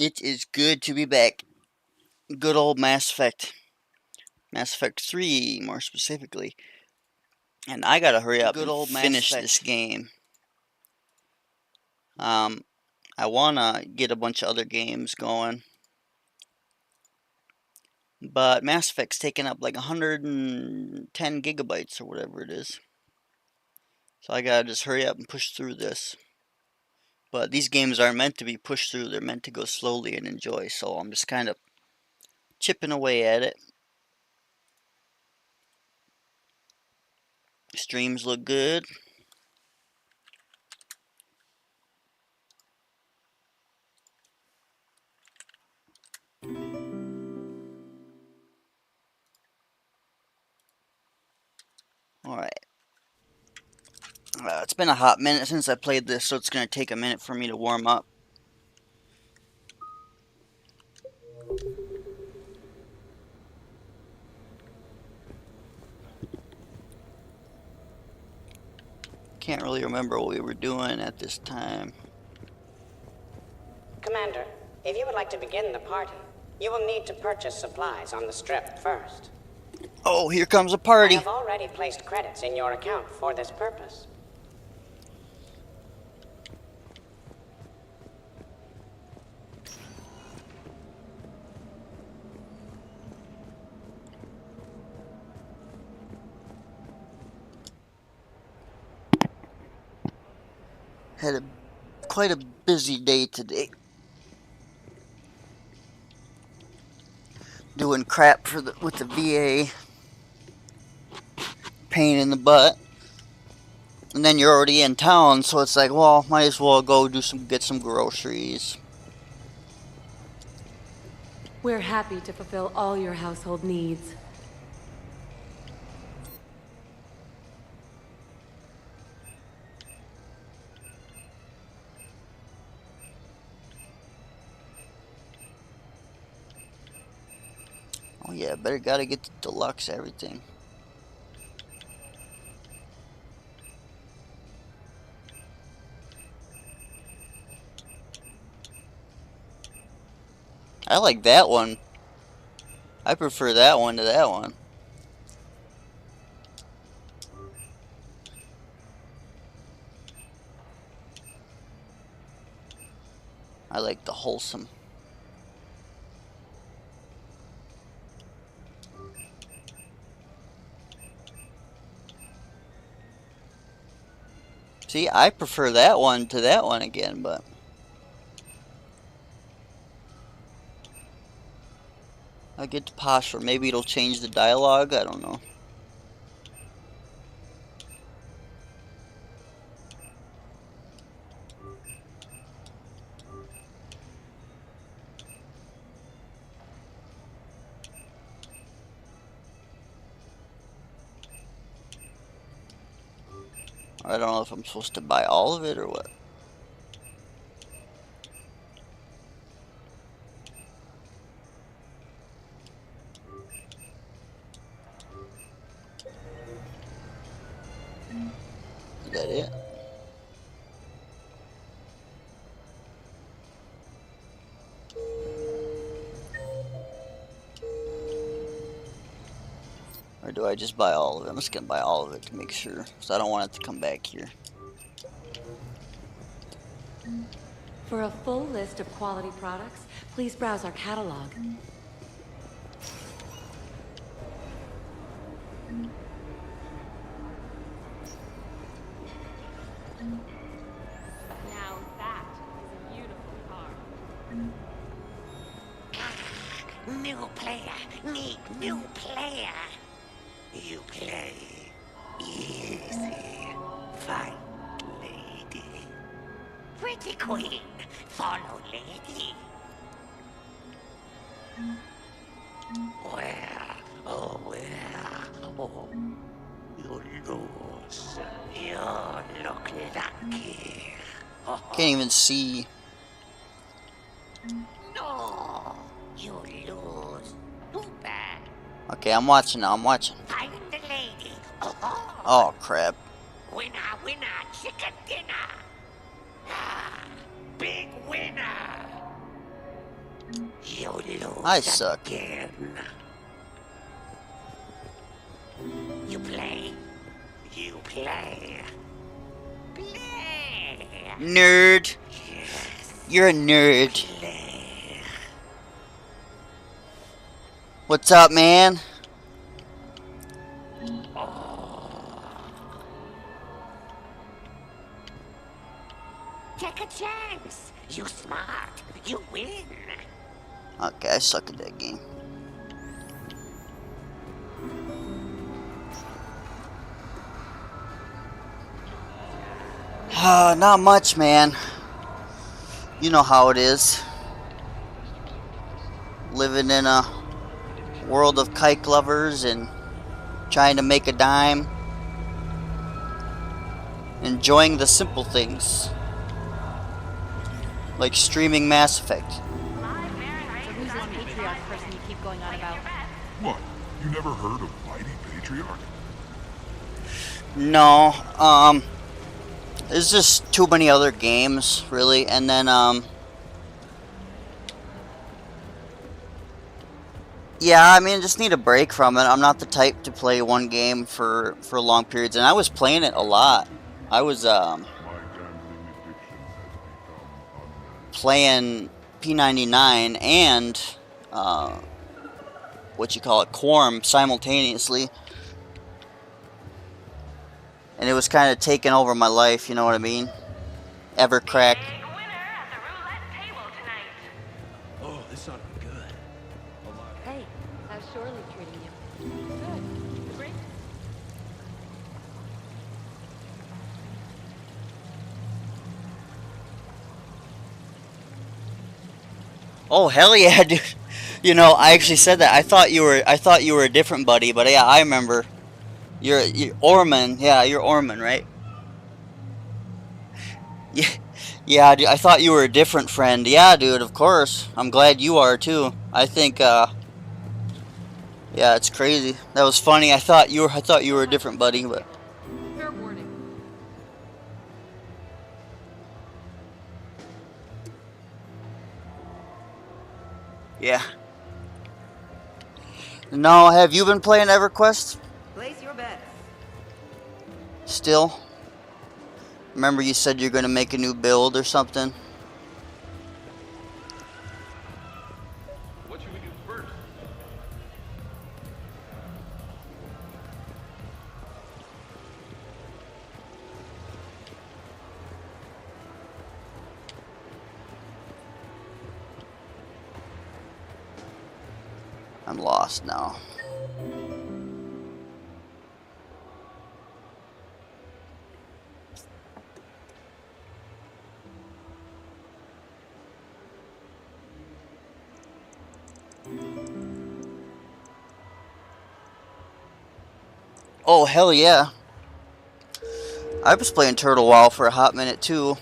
It is good to be back. Good old Mass Effect. Mass Effect 3, more specifically. And I gotta hurry up Good and old Mass finish Effect. this game. I wanna get a bunch of other games going. But Mass Effect's taking up like 110 gigabytes or whatever it is. So I gotta just hurry up and push through this. But these games aren't meant to be pushed through, they're meant to go slowly and enjoy. So I'm just kind of chipping away at it. Streams look good. Alright. It's been a hot minute since I played this, so it's going to take a minute for me to warm up. Can't really remember what we were doing at this time. Commander, if you would like to begin the party, you will need to purchase supplies on the strip first. Oh, here comes a party. I have already placed credits in your account for this purpose. Had quite a busy day today. Doing crap with the VA. Pain in the butt. And then you're already in town, so it's like, well, might as well go get some groceries. We're happy to fulfill all your household needs. Oh yeah, gotta get the deluxe everything. I like that one. I prefer that one to that one. I like the wholesome. See, I prefer that one to that one again, but I'll get the posture. Maybe it'll change the dialogue. I don't know. I don't know if I'm supposed to buy all of it or what. Is that it? Or do I just buy all of it? I'm just gonna buy all of it to make sure, because I don't want it to come back here. For a full list of quality products, please browse our catalog. Now that is a beautiful car. New player, need new player. You play easy, fight lady. Pretty queen, follow lady. Where, oh where, oh, you lose. You look lucky. Can't even see. No, you lose. Too bad. Okay, I'm watching now. I'm watching. Find the lady. Oh crap. Winner, winner, chicken dinner. Ah, big winner. You lose I suck. again. You play. You play. Play. Nerd. Yes, You're a nerd. play. What's up, man? Take a chance. You smart. You win. Okay, I suck at that game. Not much, man. You know how it is. Living in a world of kite lovers and trying to make a dime. Enjoying the simple things. Like streaming Mass Effect. So who's this patriarch person you keep going on about? What? You never heard of Mighty Patriarch? No, there's just too many other games, really, and then, yeah, I mean, just need a break from it. I'm not the type to play one game for long periods, and I was playing it a lot. I was, My gambling addiction has become playing P99 and, what you call it, Quorum simultaneously. And it was kind of taking over my life, you know what I mean? Evercrack. Oh, this ought to be good. Hey, how's Shorley treating you? Good. Great. Oh hell yeah, dude! You know, I actually said that. I thought you were a different buddy, but yeah, I remember. You're Orman. Yeah, you're Orman, right? Yeah, yeah, dude, I thought you were a different friend. Yeah, dude, of course. I'm glad you are too. I think, yeah, it's crazy. That was funny. I thought you were a different buddy, but Fair warning. yeah. No, have you been playing EverQuest Place your bets. still? Remember you said you're gonna make a new build or something? What should we do first? I'm lost now. Oh hell yeah. I was playing Turtle WoW for a hot minute too. 10%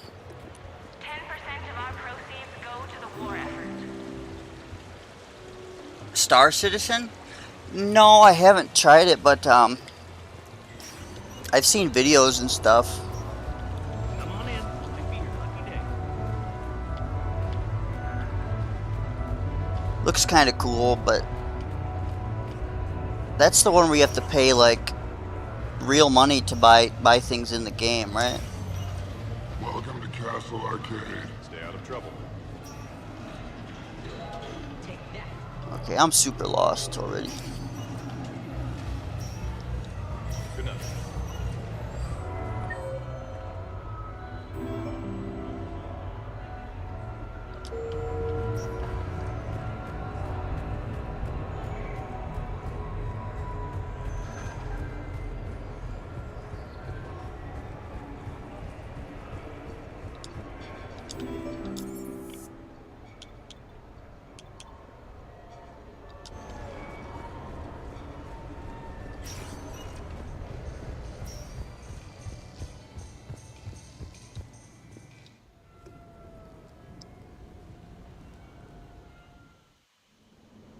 of our proceeds go to the war effort. Star Citizen? No, I haven't tried it, but I've seen videos and stuff. Come on in. Might be your lucky day. Looks kind of cool, but that's the one where you have to pay like real money to buy things in the game, right? Welcome to Castle Arcade. Stay out of trouble. Okay, I'm super lost already. Good night.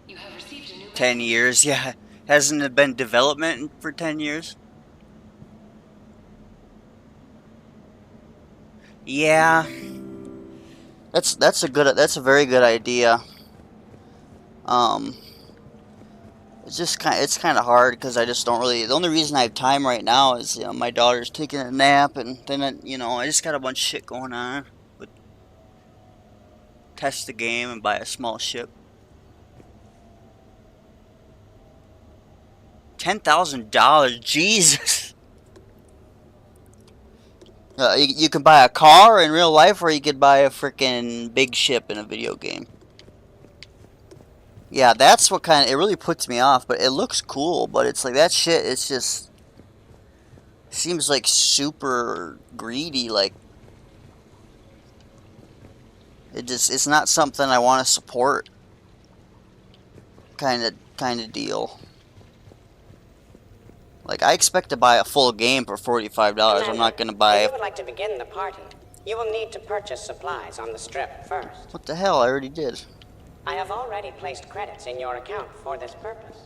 You have received a new 10 years, yeah. Hasn't it been development for 10 years? Yeah. That's a very good idea. It's just kind of hard because I just don't really. The only reason I have time right now is my daughter's taking a nap, and then I just got a bunch of shit going on. But test the game and buy a small ship. $10,000, Jesus. You can buy a car in real life, or you could buy a freaking big ship in a video game. Yeah, that's what it really puts me off, but it looks cool, but it's like that shit, it's just seems like super greedy, like it's not something I want to support kind of deal. Like, I expect to buy a full game for $45. I'm not going to buy if you would like to begin the party, you will need to purchase supplies on the strip first. What the hell? I already did. I have already placed credits in your account for this purpose.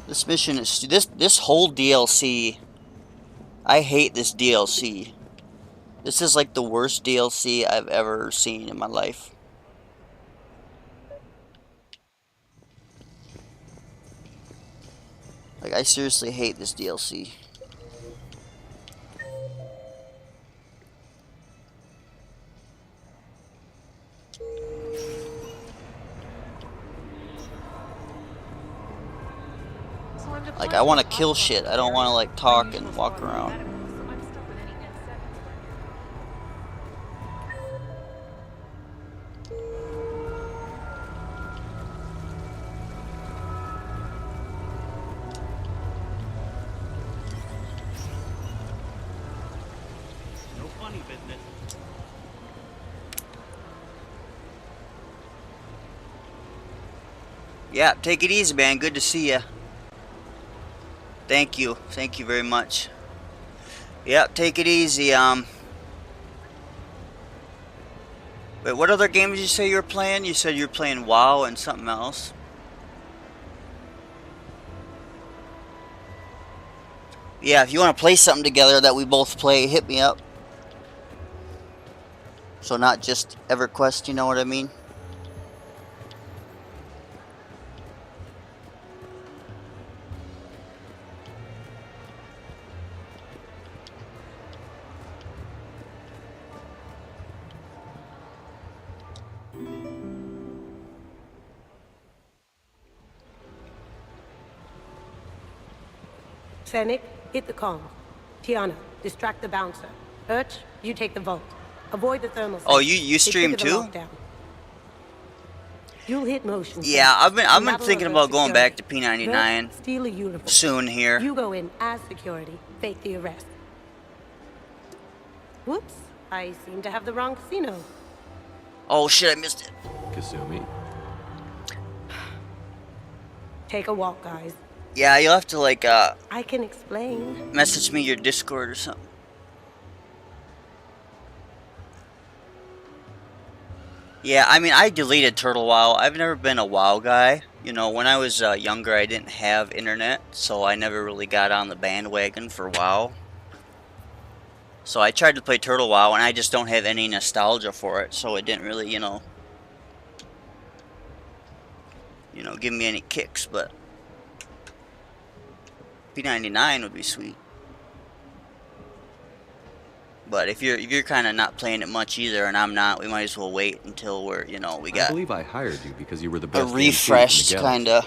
This mission is this whole DLC. I hate this DLC. This is like the worst DLC I've ever seen in my life. Like, I seriously hate this DLC. Like, I want to kill shit. I don't want to, like, talk and walk around. No funny business. Yeah, take it easy, man. Good to see ya. Thank you. Thank you very much. Yep, take it easy. Wait, what other game did you say you were playing? You said you were playing WoW and something else. Yeah, if you want to play something together that we both play, hit me up. So not just EverQuest, you know what I mean? Fennec, hit the comms. Tiana, distract the bouncer. Urch, you take the vault. Avoid the thermal. Oh, you stream too? You'll hit motion. Yeah, I've been thinking about going back to P99 steal a uniform. soon here. You go in as security, fake the arrest. Whoops, I seem to have the wrong casino. Oh shit, I missed it. Kasumi. Take a walk, guys. Yeah, you'll have to like I can explain. message me your Discord or something. Yeah, I mean, I deleted Turtle WoW. I've never been a WoW guy. You know, when I was younger, I didn't have internet, so I never really got on the bandwagon for WoW. So I tried to play Turtle WoW, and I just don't have any nostalgia for it, so it didn't really, give me any kicks, but P99 would be sweet. But if you're kind of not playing it much either, and I'm not, we might as well wait until we I got believe I hired you because you were the a best. refreshed kind of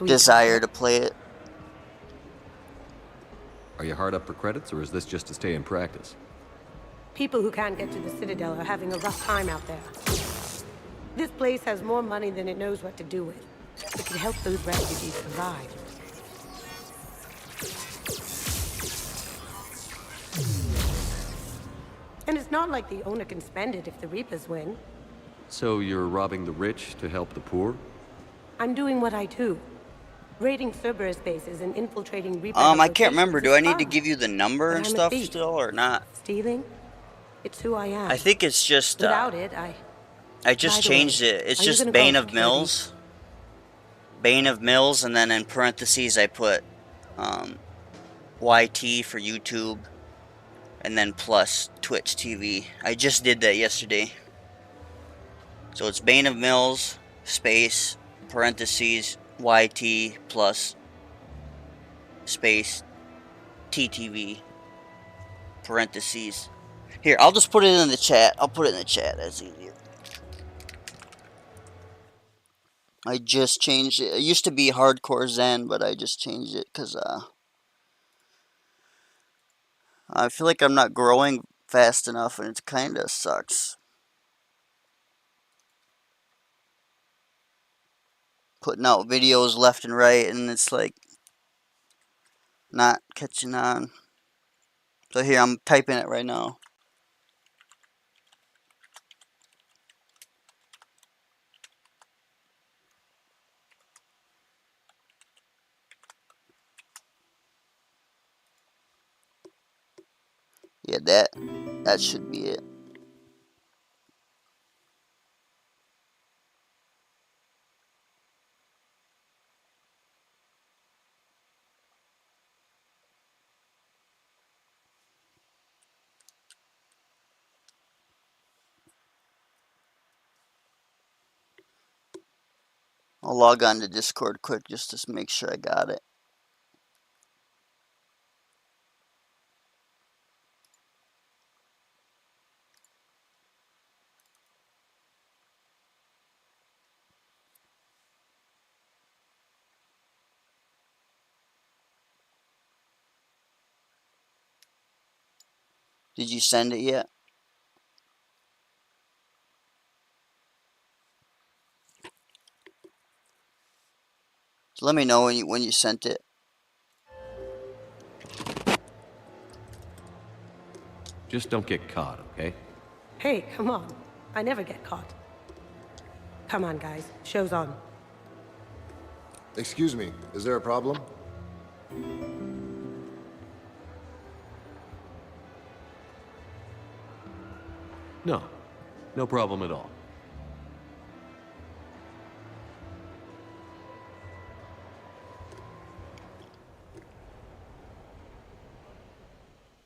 desire to play it. Are you hard up for credits, or is this just to stay in practice? People who can't get to the Citadel are having a rough time out there. This place has more money than it knows what to do with. It could help those refugees survive. And it's not like the owner can spend it if the Reapers win. So you're robbing the rich to help the poor? I'm doing what I do. Raiding Cerberus bases and infiltrating Reaper I can't remember. Do I need to fun. give you the number and But I'm a stuff thief. still, or not? Stealing? It's who I am. I think it's just Without it, I just By the changed way, it. It's are you just gonna Bane call of security? Mills. Bane of Mills, and then in parentheses I put YT for YouTube, and then plus Twitch TV. I just did that yesterday. So it's Bane of Mills, space, parentheses, YT plus space, TTV, parentheses. Here, I'll just put it in the chat. I'll put it in the chat. That's easier. I just changed it. It used to be Hardcore Zen, but I just changed it because I feel like I'm not growing fast enough, and it kind of sucks. Putting out videos left and right, and it's like not catching on. So here, I'm typing it right now. Yeah, that should be it. I'll log on to Discord quick just to make sure I got it. Did you send it yet? So let me know when you sent it. Just don't get caught, okay? Hey, come on. I never get caught. Come on, guys. Show's on. Excuse me, is there a problem? No. No problem at all.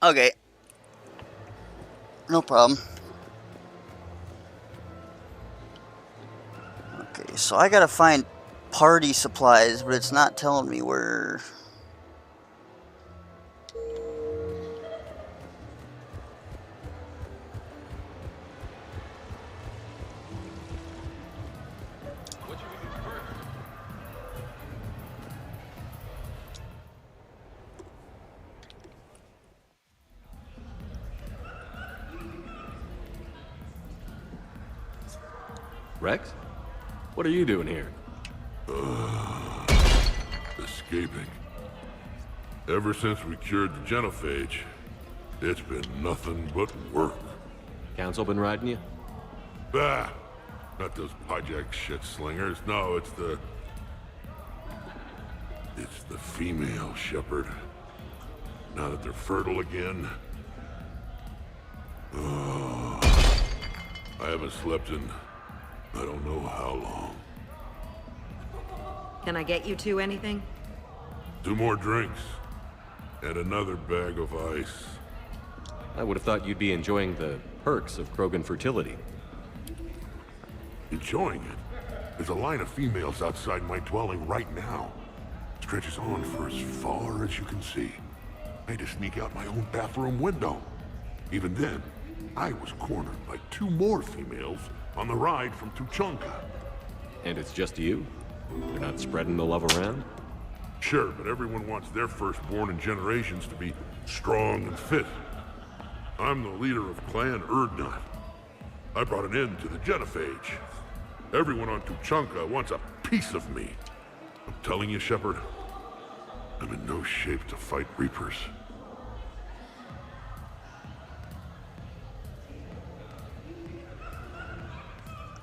Okay. No problem. Okay, so I gotta find party supplies, but it's not telling me where. Rex? What are you doing here? Escaping. Ever since we cured the genophage, it's been nothing but work. Council been riding you? Bah! Not those hijack shit slingers. No, it's the female shepherd. Now that they're fertile again. Oh, I haven't slept in I don't know how long. Can I get you two anything? 2 more drinks. And another bag of ice. I would have thought you'd be enjoying the perks of Krogan fertility. Enjoying it? There's a line of females outside my dwelling right now. Stretches on for as far as you can see. I had to sneak out my own bathroom window. Even then, I was cornered by 2 more females on the ride from Tuchanka. And it's just you? You're not spreading the love around? Sure, but everyone wants their firstborn in generations to be strong and fit. I'm the leader of Clan Erdnot. I brought an end to the genophage. Everyone on Tuchanka wants a piece of me. I'm telling you, Shepard, I'm in no shape to fight Reapers.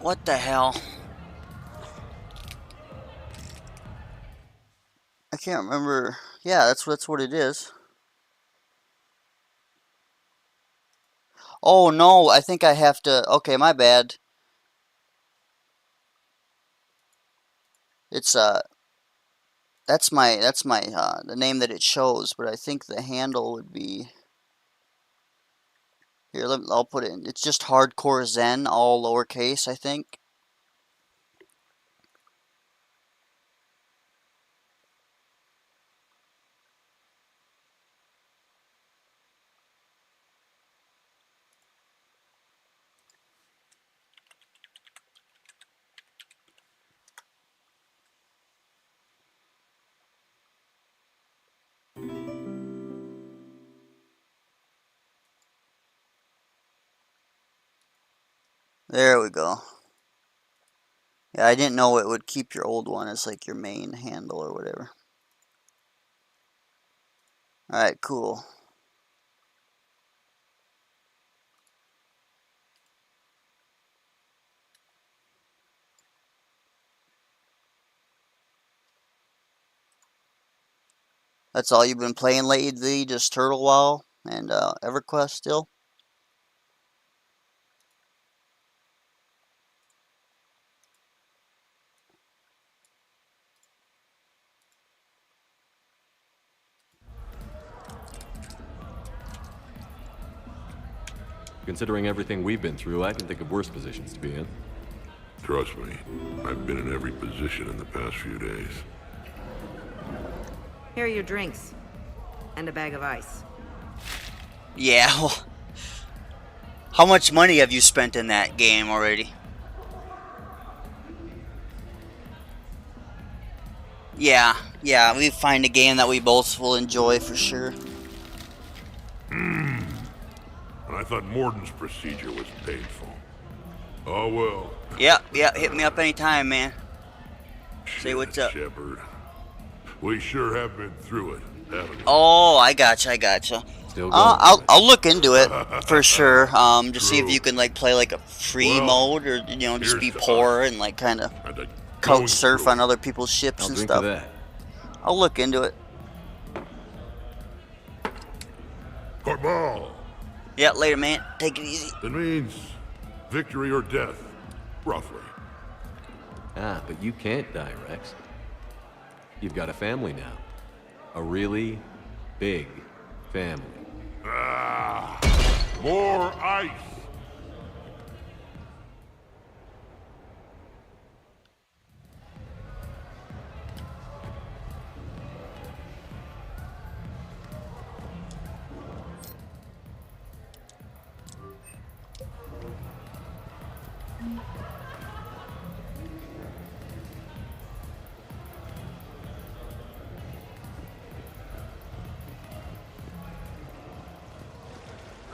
What the hell? I can't remember. Yeah, that's what it is. Oh no, I think I have to. Okay, my bad. It's that's my the name that it shows, but I think the handle would be here. I'll put it in. It's just Hardcore Zen, all lowercase, I think. There we go. Yeah, I didn't know it would keep your old one as like your main handle or whatever. Alright, cool. That's all you've been playing lately, just Turtle Wow and EverQuest still? Considering everything we've been through, I can think of worse positions to be in. Trust me, I've been in every position in the past few days. Here are your drinks. And a bag of ice. Yeah, well, how much money have you spent in that game already? Yeah, we find a game that we both will enjoy for sure. And I thought Morden's procedure was painful. Oh well. Yeah, hit me up anytime, man. Say what's up. Shepard. We sure have been through it, haven't we? Oh, I gotcha. Still going. I'll look into it for sure. Just see if you can like play like a free mode or just be poor and like kind of couch surf on other people's ships I'll and drink stuff. to that. I'll look into it. Football. Yeah, later, man. Take it easy. It means victory or death, roughly. Ah, but you can't die, Rex. You've got a family now. A really big family. Ah, more ice.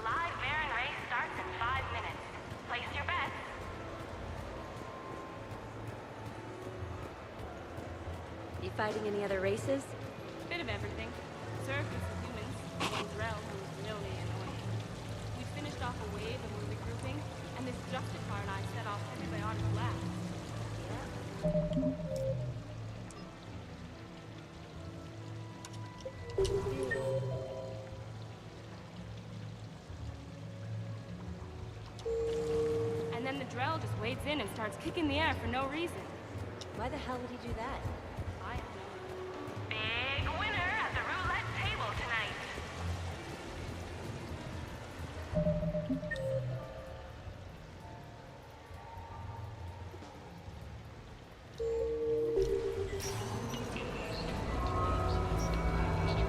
Live Baron race starts in 5 minutes. Place your bets. You fighting any other races? Bit of everything. Surface and humans. One Drell who was really annoying. We finished off a wave and were regrouping, and this Justicar and I set off antibiotic blasts. And then the Drell just wades in and starts kicking the air for no reason. Why the hell would he do that? I have no big winner at the roulette table tonight.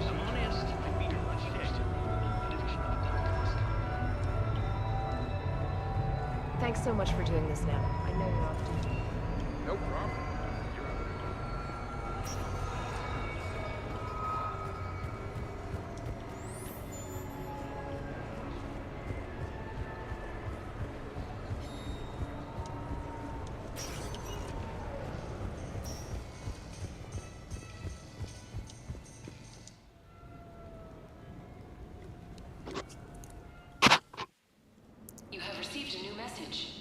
I'm honest, I'd be your lucky day. Thanks so much for doing this now. I know you're off duty. No problem. You have received a new message.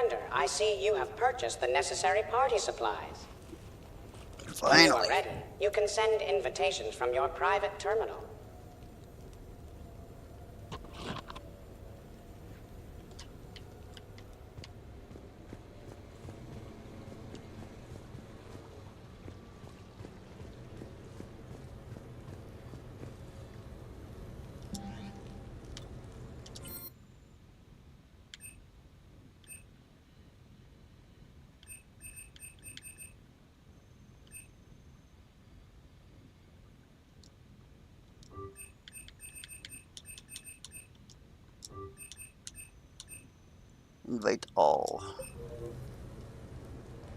Commander, I see you have purchased the necessary party supplies. When you are Finally. ready, you can send invitations from your private terminal. Invite all.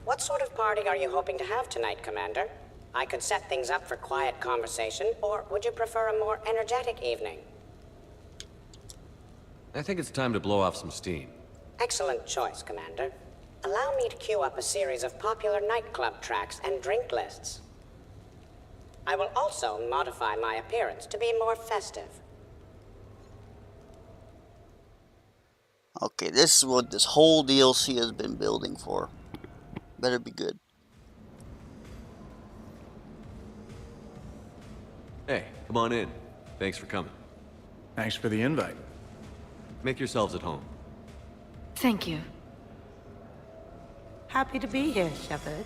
What sort of party are you hoping to have tonight, Commander? I could set things up for quiet conversation, or would you prefer a more energetic evening? I think it's time to blow off some steam. Excellent choice, Commander. Allow me to queue up a series of popular nightclub tracks and drink lists. I will also modify my appearance to be more festive. Okay, this is what this whole DLC has been building for. Better be good. Hey, come on in. Thanks for coming. Thanks for the invite. Make yourselves at home. Thank you. Happy to be here, Shepard.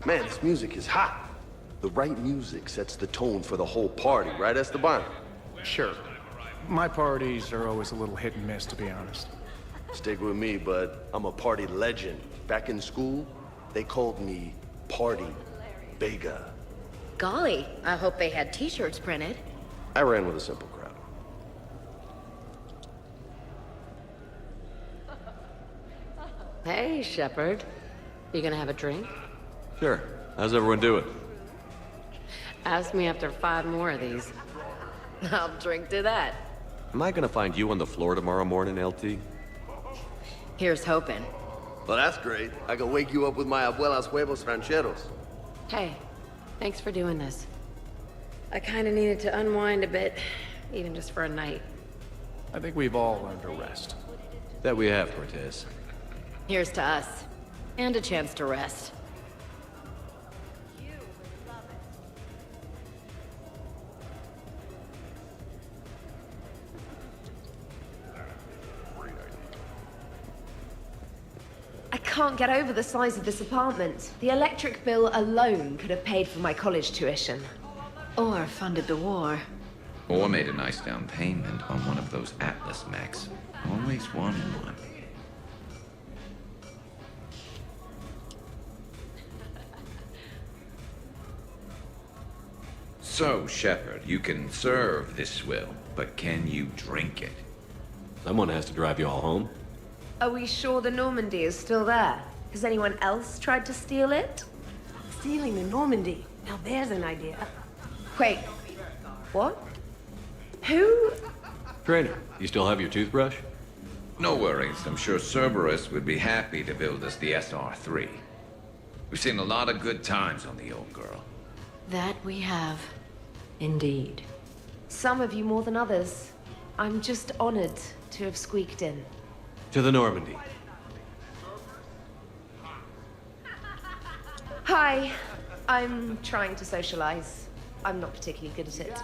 Man, this music is hot. The right music sets the tone for the whole party, right, Esteban? Sure. My parties are always a little hit and miss, to be honest. Stick with me, bud. I'm a party legend. Back in school, they called me Party Vega. Golly, I hope they had t-shirts printed. I ran with a simple crowd. Hey, Shepard. You gonna have a drink? Sure. How's everyone doing? Ask me after 5 more of these. I'll drink to that. Am I gonna find you on the floor tomorrow morning, LT? Here's hoping. Well, that's great. I can wake you up with my abuela's huevos rancheros. Hey, thanks for doing this. I kinda needed to unwind a bit, even just for a night. I think we've all learned to rest. That we have, Cortez. Here's to us. And a chance to rest. I can't get over the size of this apartment. The electric bill alone could have paid for my college tuition. Or funded the war. Or made a nice down payment on one of those Atlas mechs. Always wanted one. So, Shepard, you can serve this swill, but can you drink it? Someone has to drive you all home. Are we sure the Normandy is still there? Has anyone else tried to steal it? Stealing the Normandy. Now there's an idea. Wait, what? Who? Trainer, you still have your toothbrush? No worries. I'm sure Cerberus would be happy to build us the SR-3. We've seen a lot of good times on the old girl. That we have. Indeed. Some of you more than others. I'm just honored to have squeaked in. To the Normandy. Hi. I'm trying to socialize. I'm not particularly good at it.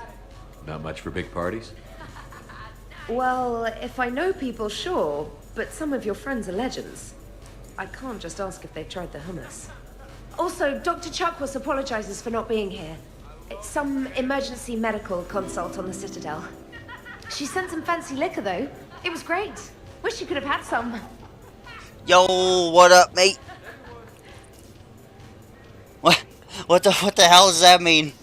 Not much for big parties? Well, if I know people, sure. But some of your friends are legends. I can't just ask if they've tried the hummus. Also, Dr. Chuckwas apologizes for not being here. It's some emergency medical consult on the Citadel. She sent some fancy liquor, though. It was great. Wish you could have had some. Yo, what up, mate? What the hell does that mean?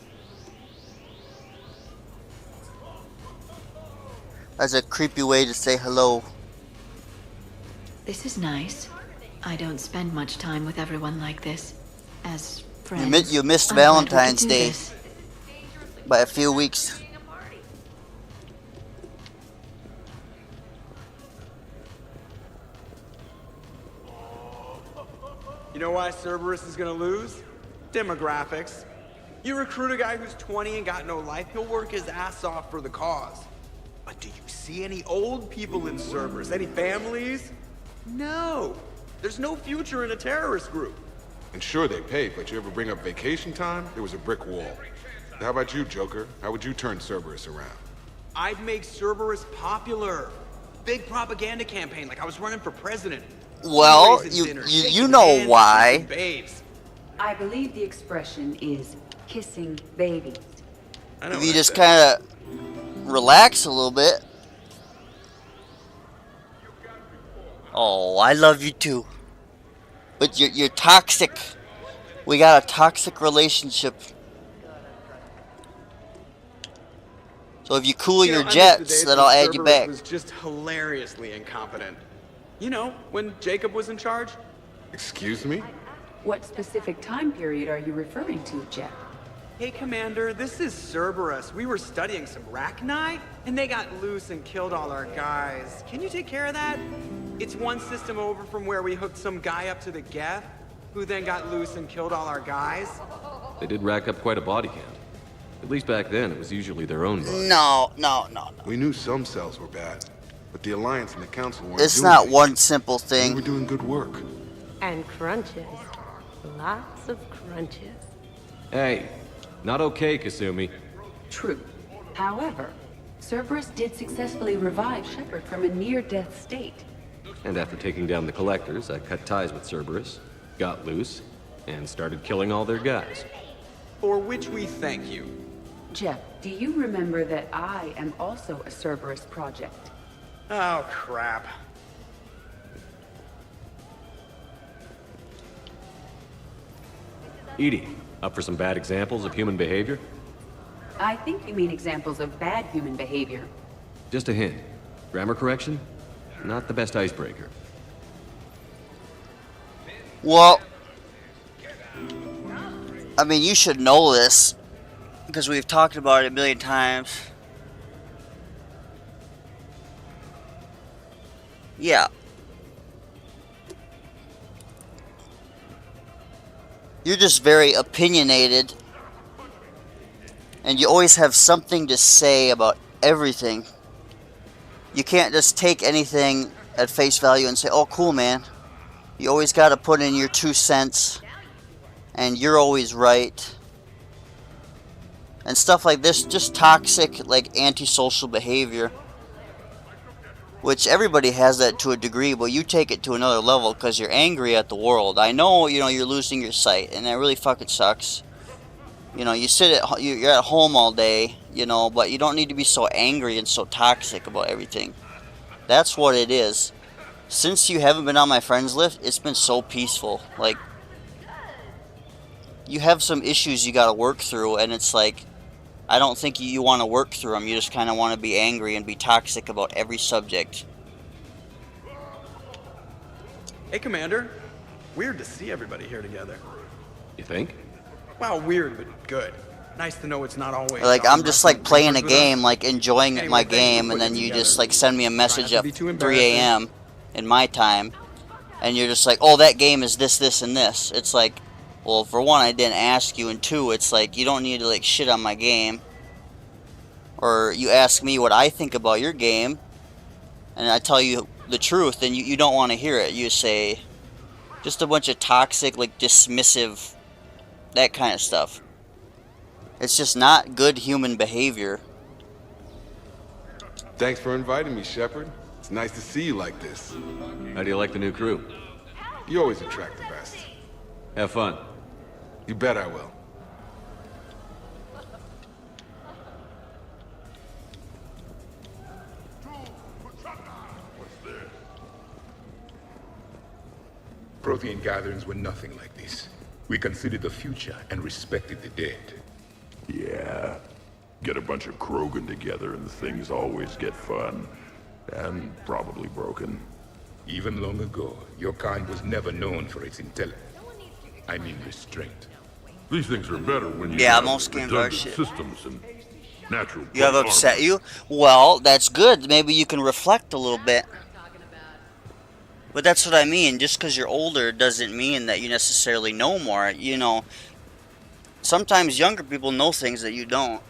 That's a creepy way to say hello. This is nice. I don't spend much time with everyone like this. As friends. You missed I'm glad we Valentine's could do Day this. by a few weeks. You know why Cerberus is gonna lose? Demographics. You recruit a guy who's 20 and got no life, he'll work his ass off for the cause. But do you see any old people in Cerberus? Any families? No. There's no future in a terrorist group. And sure, they pay, but you ever bring up vacation time, there was a brick wall. How about you, Joker? How would you turn Cerberus around? I'd make Cerberus popular. Big propaganda campaign, like I was running for president. Well, you know why. Babes. I believe the expression is kissing babies. If you just kind of relax a little bit. Oh, I love you too. But you're toxic. We got a toxic relationship. So if you cool your jets, then I'll add you back. Was just hilariously incompetent. You know, when Jacob was in charge. Excuse me? What specific time period are you referring to, Jeff? Hey, Commander, this is Cerberus. We were studying some Rachni, and they got loose and killed all our guys. Can you take care of that? It's one system over from where we hooked some guy up to the Geth, who then got loose and killed all our guys. They did rack up quite a body count. At least back then, it was usually their own body. No. We knew some cells were bad, but the Alliance and the Council weren't. It's not one simple thing. We were doing good work. And crunches. Lots of crunches. Hey, not okay, Kasumi. True. However, Cerberus did successfully revive Shepard from a near-death state. And after taking down the Collectors, I cut ties with Cerberus, got loose, and started killing all their guys. For which we thank you. Jeff, do you remember that I am also a Cerberus project? Oh, crap. Edie, up for some bad examples of human behavior? I think you mean examples of bad human behavior. Just a hint. Grammar correction? Not the best icebreaker. Well, I mean, you should know this, because we've talked about it a million times. Yeah. You're just very opinionated, and you always have something to say about everything. You can't just take anything at face value and say, oh, cool, man. You always got to put in your 2 cents. And you're always right. And stuff like this, just toxic, like antisocial behavior. Which everybody has that to a degree, but you take it to another level because you're angry at the world. I know, you're losing your sight, and that really fucking sucks. You you're at home all day, but you don't need to be so angry and so toxic about everything. That's what it is. Since you haven't been on my friends list, it's been so peaceful. Like, you have some issues you gotta work through, and it's like, I don't think you want to work through them. You just kind of want to be angry and be toxic about every subject. Hey, Commander. Weird to see everybody here together. You think? Well, weird, but good. Nice to know it's not always... Like, I'm just, like, playing a game, like, enjoying my game, and then you just, like, send me a message at 3 a.m. in my time, and you're just like, oh, that game is this, this, and this. It's like... Well, for one, I didn't ask you, and two, it's like, you don't need to, like, shit on my game. Or you ask me what I think about your game, and I tell you the truth, and you don't want to hear it. You say, just a bunch of toxic, like, dismissive, that kind of stuff. It's just not good human behavior. Thanks for inviting me, Shepard. It's nice to see you like this. How do you like the new crew? You always attract the best. Have fun. You bet I will. Prothean gatherings were nothing like this. We considered the future and respected the dead. Yeah. Get a bunch of Krogan together and things always get fun. And probably broken. Even long ago, your kind was never known for its intelligence. I mean restraint. These things are better when you Yeah, have most games are redundant shit. systems and natural. You have upset you? Well, that's good. Maybe you can reflect a little bit. But that's what I mean. Just because you're older doesn't mean that you necessarily know more. sometimes younger people know things that you don't.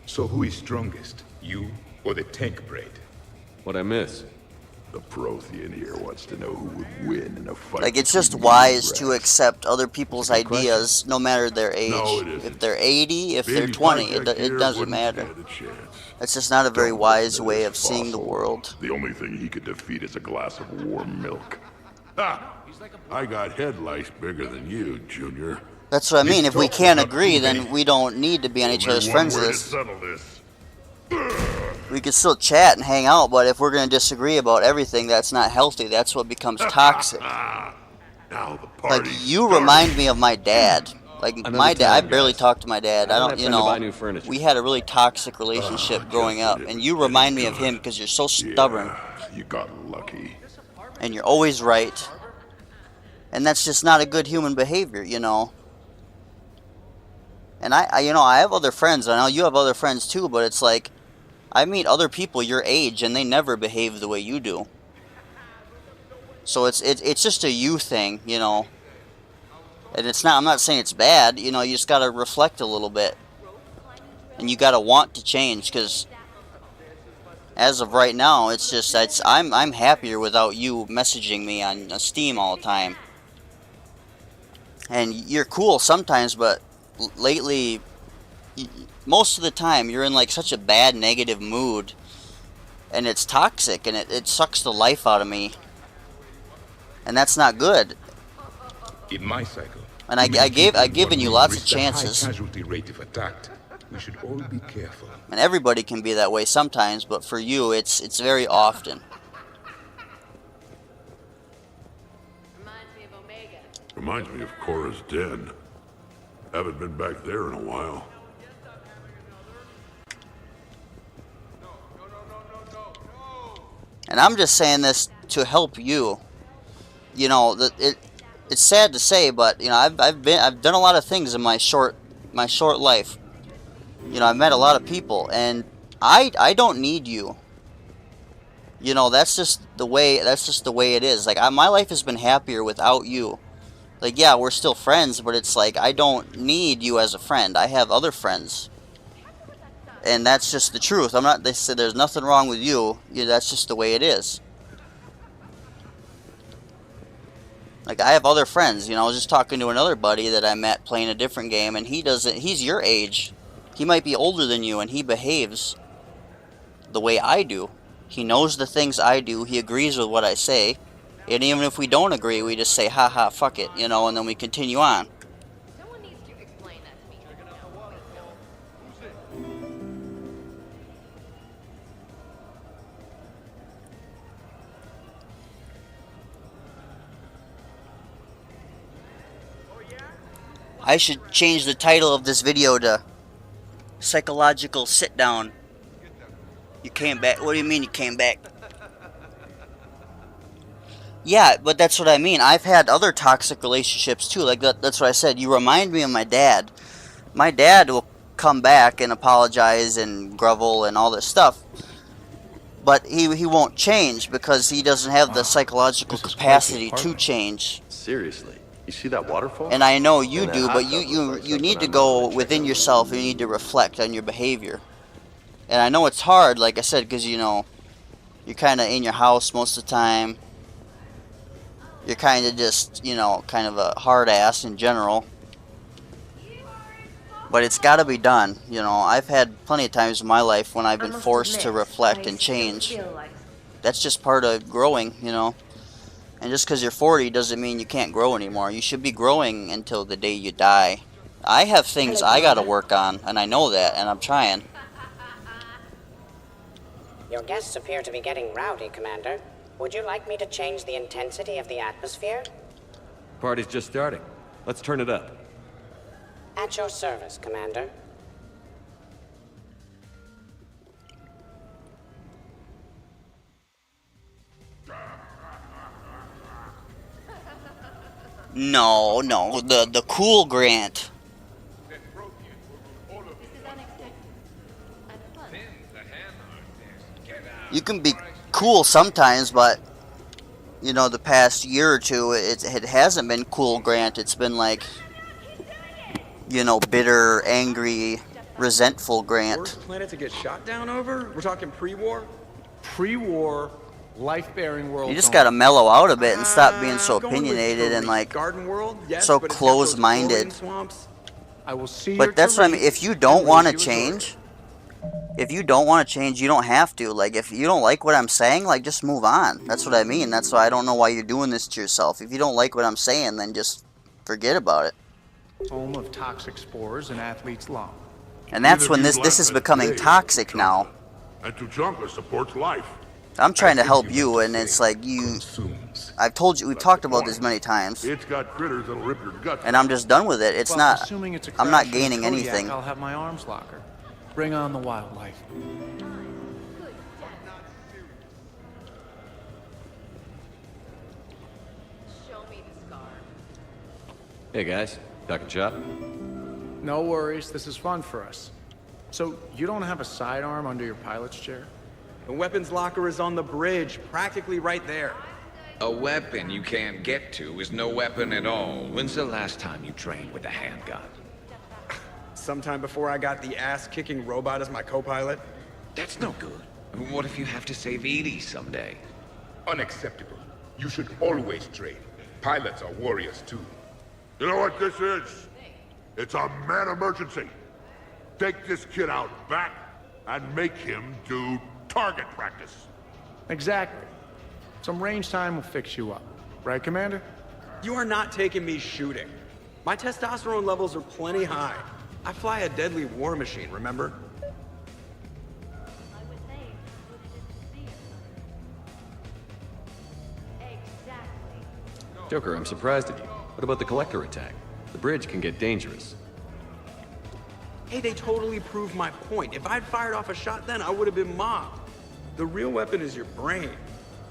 So who is strongest, you or the tank braid? What'd I miss? The Prothean here wants to know who would win in a fight. Like, it's just between you and wise to Rex. accept other people's That's a good ideas, no matter their age. No, it isn't. If they're 80, if they're Baby 20, Blackjack it here doesn't wouldn't matter. stand a chance. It's just not a very Don't wise listen to way this of seeing the fossil. world. The only thing he could defeat is a glass of warm milk. Ha! I got head lice bigger than you, Junior. That's what I mean. He's If we tough can't enough to agree, me. then we don't need to be on each Only other's one friends way to list. settle this. We could still chat and hang out, but if we're going to disagree about everything, that's not healthy. That's what becomes toxic. Now the Like, party's you started. remind me of my dad. Like, Another my dad, I time, barely guys. talk to my dad. I I don't don't, have time to buy new furniture. we had a really toxic relationship growing up, and you remind me of him because you're so stubborn, Yeah, you got lucky. and you're always right. And that's just not a good human behavior, you know. And I have other friends. I know you have other friends too, but it's like, I meet other people your age, and they never behave the way you do. So it's just a you thing, you know. And it's not. I'm not saying it's bad. You know, you just gotta reflect a little bit, and you gotta want to change. Because as of right now, it's just I'm happier without you messaging me on Steam all the time. And you're cool sometimes, but lately, most of the time, you're in like such a bad negative mood, and it's toxic, and it sucks the life out of me, and that's not good. In my cycle, And I've given you lots of chances. High casualty rate if attacked. We should all be careful. And everybody can be that way sometimes, but for you, it's very often. Reminds me of Cora's den. Haven't been back there in a while. And I'm just saying this to help you. You know, it's sad to say, but you know, I've done a lot of things in my short life. You know, I've met a lot of people, and I don't need you. You know, that's just the way it is. Like, my life has been happier without you. Like, yeah, we're still friends, but it's like, I don't need you as a friend. I have other friends. And that's just the truth. They say there's nothing wrong with you. That's just the way it is. Like, I have other friends. You know, I was just talking to another buddy that I met playing a different game, and he's your age. He might be older than you, and he behaves the way I do. He knows the things I do. He agrees with what I say. And even if we don't agree, we just say, ha ha, fuck it, you know, and then we continue on. I should change the title of this video to Psychological Sit Down. You came back. What do you mean you came back? Yeah, but that's what I mean. I've had other toxic relationships too. Like that's what I said. You remind me of my dad. My dad will come back and apologize and grovel and all this stuff. But he won't change because he doesn't have the psychological capacity to change. Seriously. You see that waterfall? And I know you And that do, hot but tub you looks like need something to I'm go not gonna within check out. yourself. You need to reflect on your behavior. And I know it's hard, like I said, because, you know, you're kind of in your house most of the time. You're kind of just, you know, kind of a hard ass in general. But it's got to be done. You know, I've had plenty of times in my life when I've been forced to reflect and change. That's just part of growing, you know. And just because you're 40 doesn't mean you can't grow anymore. You should be growing until the day you die. I have things I got to work on, and I know that, and I'm trying. Your guests appear to be getting rowdy, Commander. Would you like me to change the intensity of the atmosphere? Party's just starting. Let's turn it up. At your service, Commander. No, the cool grant. You can be cool sometimes, but you know, the past year or two, it hasn't been cool Grant. It's been like, you know, bitter, angry, resentful Grant. Worst planet to get shot down over? We're talking pre-war? Pre-war, life-bearing world. You just gotta mellow out a bit and stop being so opinionated and like Garden World? Yes, so but it's got those closed-minded. swamps. I will see But that's what I mean. If you don't want to change, you don't have to. Like, if you don't like what I'm saying, like, just move on. That's what I mean. That's why I don't know why you're doing this to yourself. If you don't like what I'm saying, then just forget about it. Home of toxic spores and athlete's lung. And that's when this is becoming toxic now. And Tuchanka supports life. I'm trying to help you, and it's like I've told you, we've talked about this many times. It's got critters that'll rip your guts. And I'm just done with it. It's not. Assuming it's a I'm not crash in gaining Kodiak, anything. I'll have my arms locker. Bring on the wildlife. Hey guys, talking shop? No worries, this is fun for us. So, you don't have a sidearm under your pilot's chair? The weapons locker is on the bridge, practically right there. A weapon you can't get to is no weapon at all. When's the last time you trained with a handgun? Sometime before I got the ass-kicking robot as my co-pilot. That's no good. What if you have to save Edie someday? Unacceptable. You should always train. Pilots are warriors too. You know what this is? It's a mad emergency. Take this kid out back and make him do target practice. Exactly. Some range time will fix you up. Right, Commander? You are not taking me shooting. My testosterone levels are plenty high. I fly a deadly war machine, remember? Joker, I'm surprised at you. What about the collector attack? The bridge can get dangerous. Hey, they totally proved my point. If I'd fired off a shot then, I would have been mobbed. The real weapon is your brain.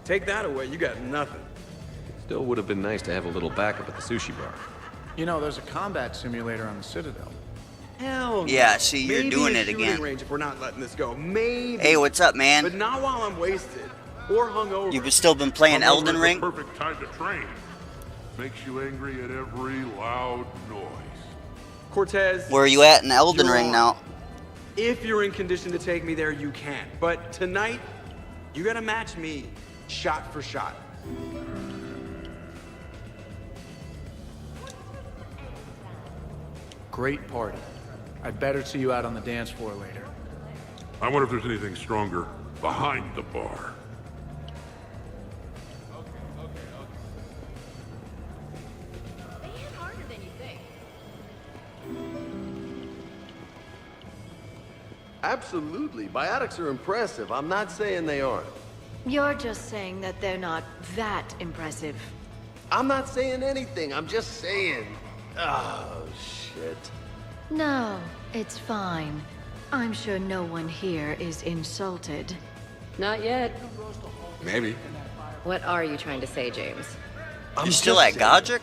Take that away, you got nothing. Still would have been nice to have a little backup at the sushi bar. You know, there's a combat simulator on the Citadel. Hell no. Yeah, see, you're Maybe doing a it shooting again. range if we're not letting this go. Maybe. Hey, what's up, man? But not while I'm wasted or hungover. You've still been playing Hungover Elden is Ring? the perfect time to train. Makes you angry at every loud noise. Cortez. Where are you at in Elden you're Ring on. now? If you're in condition to take me there, you can. But tonight, you gotta match me shot for shot. Great party. I'd better see you out on the dance floor later. I wonder if there's anything stronger behind the bar. Absolutely. Biotics are impressive. I'm not saying they aren't. You're just saying that they're not that impressive. I'm not saying anything. I'm just saying. Oh, shit. No, it's fine. I'm sure no one here is insulted. Not yet. Maybe. What are you trying to say, James? You still at Godric?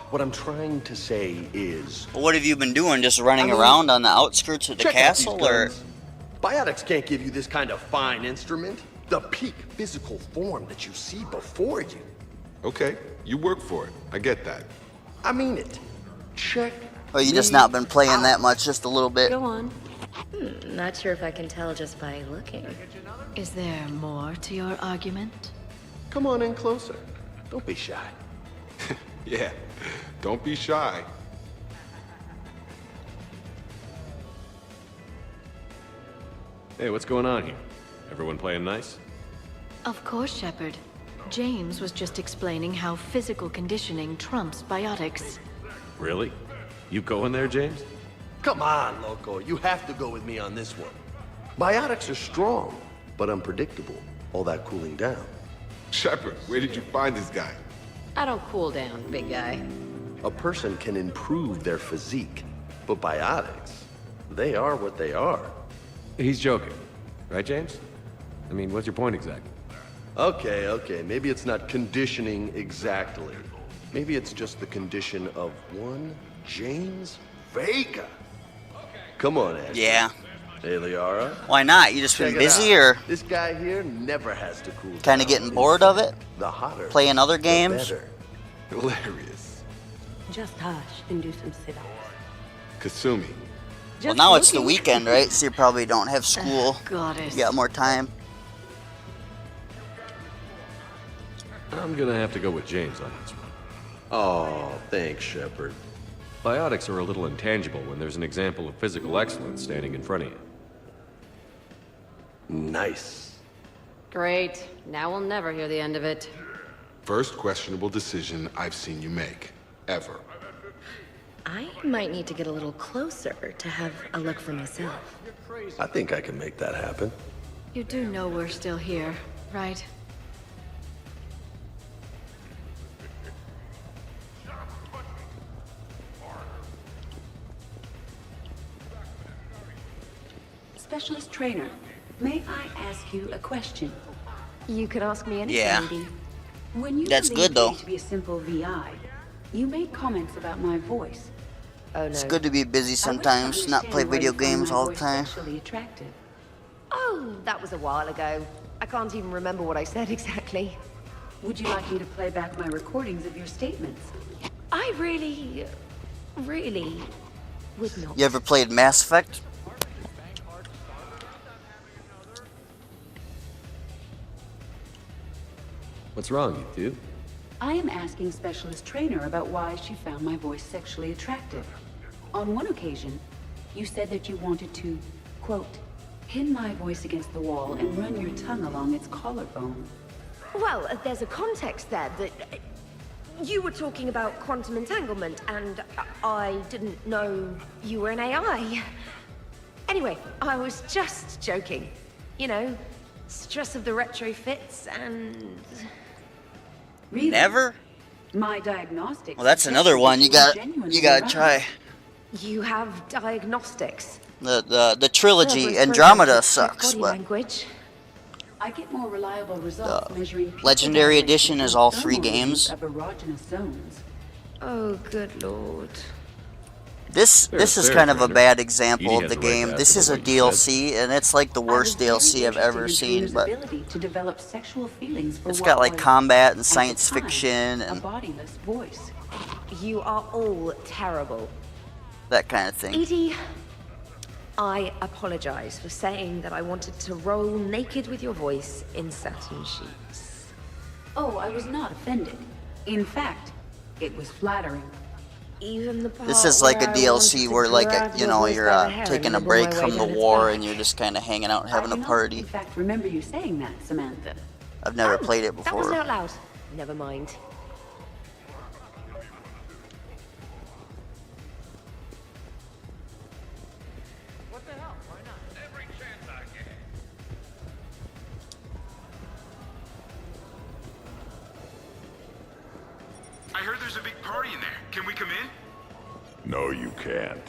What I'm trying to say is... Well, what have you been doing? Just running I mean, around on the outskirts of the check out these castle, or...? guns. Biotics can't give you this kind of fine instrument. The peak physical form that you see before you. Okay, you work for it. I get that. I mean it. Check. Or you just not been playing that much, just a little bit? Go on. Not sure if I can tell just by looking. Is there more to your argument? Come on in closer. Don't be shy. Yeah, don't be shy. Hey, what's going on here? Everyone playing nice? Of course, Shepard. James was just explaining how physical conditioning trumps biotics. Really? You going there, James? Come on, Loco. You have to go with me on this one. Biotics are strong, but unpredictable. All that cooling down. Shepard, where did you find this guy? I don't cool down, big guy. A person can improve their physique, but biotics, they are what they are. He's joking. Right, James? I mean, what's your point exactly? Okay, maybe it's not conditioning exactly. Maybe it's just the condition of one James Vega. Come on, Ashley. Yeah. Hey, Liara. Why not? You just Check been it busy, out. or This guy here never has to cool kind of down. getting bored of it? The hotter, Playing other the games? better. Hilarious. Just hush and do some sit-ups. Kasumi. Well, now it's the weekend, right? So you probably don't have school. Goddess. You got more time. I'm gonna have to go with James on this one. Oh, thanks, Shepard. Biotics are a little intangible when there's an example of physical excellence standing in front of you. Nice. Great. Now we'll never hear the end of it. First questionable decision I've seen you make. Ever. I might need to get a little closer to have a look for myself. I think I can make that happen. You do know we're still here, right? Specialist trainer, may I ask you a question? You could ask me anything, Yeah. Edie. When you That's believed good, though. me to be a simple VI, you made comments about my voice. Oh, no. It's good to be busy sometimes, not play video games all the time. Sexually attractive. Oh, that was a while ago. I can't even remember what I said exactly. Would you like me to play back my recordings of your statements? I really would not. You ever played Mass Effect? What's wrong, you two? I am asking Specialist Trainer about why she found my voice sexually attractive. On one occasion, you said that you wanted to, quote, pin my voice against the wall and run your tongue along its collarbone. Well, there's a context there that you were talking about quantum entanglement, and I didn't know you were an AI. Anyway, I was just joking. You know, stress of the retrofits and... Really? Never? My diagnostics... Well, that's another one you gotta try. You have diagnostics. The trilogy Cerberus Andromeda processes sucks, body but language. I get more reliable results measuring Legendary people Edition is all 3 thermal games. of erogenous zones. Oh, good lord. This is fair, kind of a Commander. bad example Edie of has the the right to game. ask This is a about what you DLC, and it's like the worst DLC I've ever seen. But Ability to develop sexual feelings for it's what got like was, combat and at science the time, fiction a and bodiless voice. You are all terrible. that kind of thing. Edie, I apologize for saying that I wanted to roll naked with your voice in satin sheets. Oh, I was not offended. In fact, it was flattering. Even the part This is like a where I DLC wanted to where, like, grab you your know, voice you're by the hair taking and a nibble break my way from the down its war, back. and you're just kind of hanging out and having I a do not, party. in fact, remember you saying that, Samantha. I've never played it That wasn't before. out loud. Never mind. I heard there's a big party in there. Can we come in? No, you can't.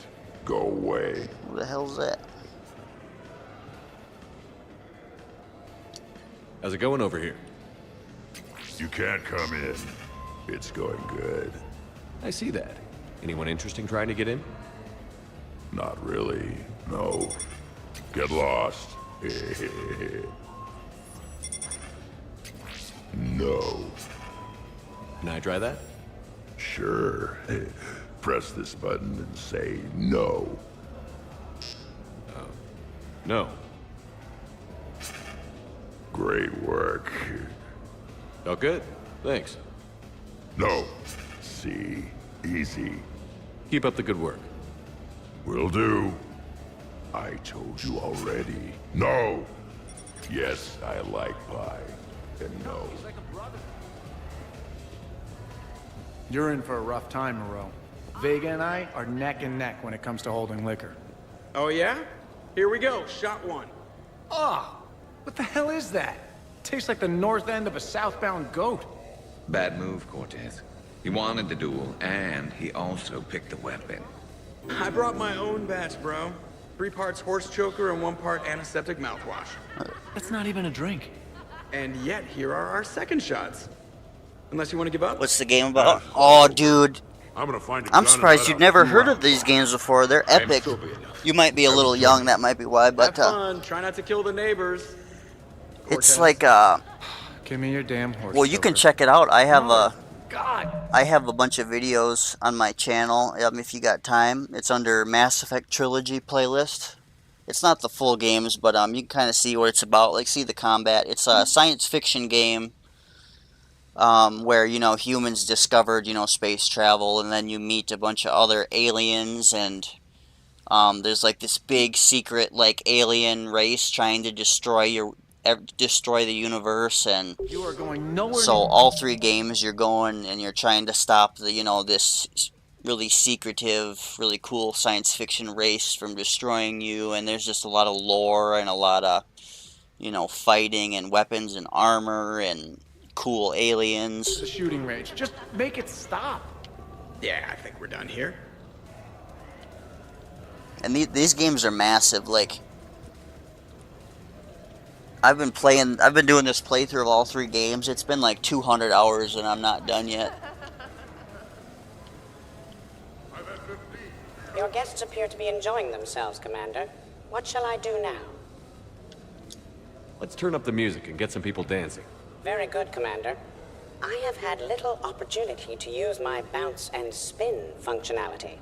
Go away. Who the hell's that? How's it going over here? You can't come in. It's going good. I see that. Anyone interesting trying to get in? Not really. No. Get lost. No. Can I try that? Sure. Press this button and say no. No. Great work. Oh, good. Thanks. No. See? Easy. Keep up the good work. Will do. I told you already. No. Yes, I like pie. And no. You're in for a rough time, Moreau. Vega and I are neck and neck when it comes to holding liquor. Oh, yeah? Here we go. Shot one. Oh, what the hell is that? Tastes like the north end of a southbound goat. Bad move, Cortez. He wanted the duel, and he also picked a weapon. I brought my own batch, bro. 3 parts horse choker and 1 part antiseptic mouthwash. That's not even a drink. And yet, here are our second shots. Unless you want to give up. What's the game about? Oh, dude. I'm gonna find a I'm gun surprised and you've let out never 2 heard of rounds. these games before. They're epic. You might be a little young, that might be why, but Have fun. Try not to kill the neighbors. it's Cortez. like Give me your damn horse. well, you can Joker. check it out. I have God. I have a bunch of videos on my channel. If you got time, it's under Mass Effect Trilogy playlist. It's not the full games, but you can kind of see what it's about. Like, see the combat. It's a science fiction game where humans discovered space travel, and then you meet a bunch of other aliens, and there's like this big secret like alien race trying to destroy the universe, and You are going nowhere. so all 3 games you're going and you're trying to stop this really secretive, really cool science fiction race from destroying you, and there's just a lot of lore and a lot of fighting and weapons and armor and cool aliens. The shooting range. Just make it stop. Yeah, I think we're done here. And these games are massive. Like, I've been doing this playthrough of all 3 games. It's been like 200 hours and I'm not done yet. Your guests appear to be enjoying themselves, Commander. What shall I do now? Let's turn up the music and get some people dancing. Very good, Commander. I have had little opportunity to use my bounce and spin functionality.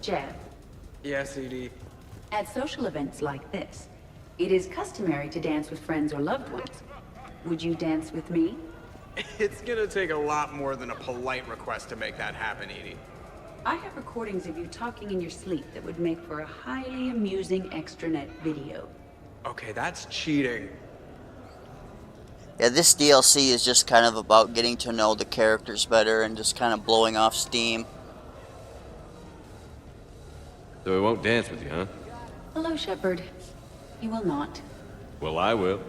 Jeff, Yes, Edie. at social events like this, it is customary to dance with friends or loved ones. Would you dance with me? It's gonna take a lot more than a polite request to make that happen, Edie. I have recordings of you talking in your sleep that would make for a highly amusing extranet video. Okay, that's cheating. Yeah, this DLC is just kind of about getting to know the characters better and just kind of blowing off steam. So we won't dance with you, huh? Hello, Shepard. You will not. Well, I will.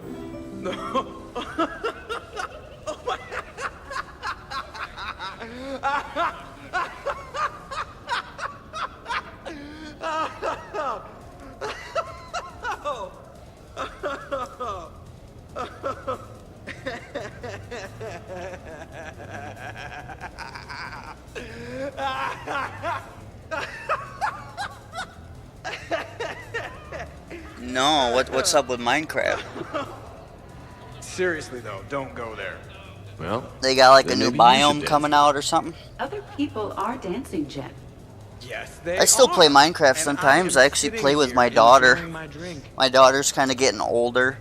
No, what's up with Minecraft? Seriously though, don't go there. Well, They got like a then new maybe you should biome dance. coming out or something? Other people are dancing, Jeff. Yes, they I still play are. Minecraft And sometimes. I am I actually sitting play with here my daughter. enjoying my drink. My daughter's kind of getting older.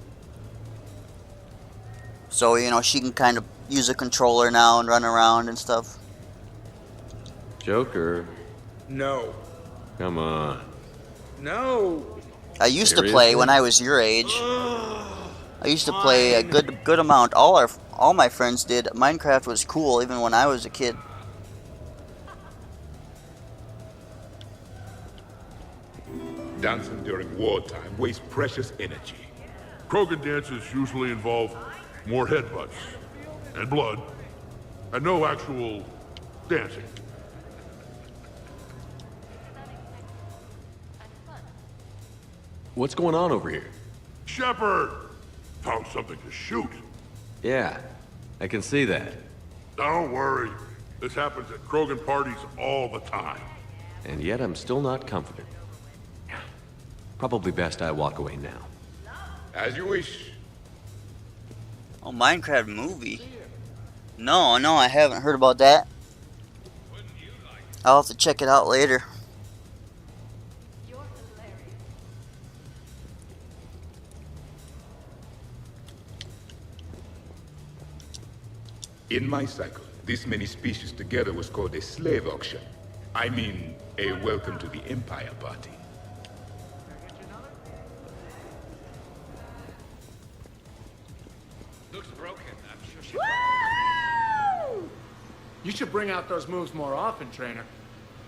So, she can kind of use a controller now and run around and stuff. Joker, No. come on. No. I used to play when I was your age. I used to play a good amount. All my friends did. Minecraft was cool even when I was a kid. Dancing during wartime wastes precious energy. Krogan dances usually involve more headbutts and blood and no actual dancing. What's going on over here? Shepard! Found something to shoot. Yeah, I can see that. Don't worry. This happens at Krogan parties all the time. And yet I'm still not confident. Probably best I walk away now. As you wish. Oh, Minecraft movie? No, I haven't heard about that. I'll have to check it out later. In my cycle, this many species together was called a slave auction. I mean, a welcome to the Empire party. Looks broken. I'm sure she. Woo! You should bring out those moves more often, trainer.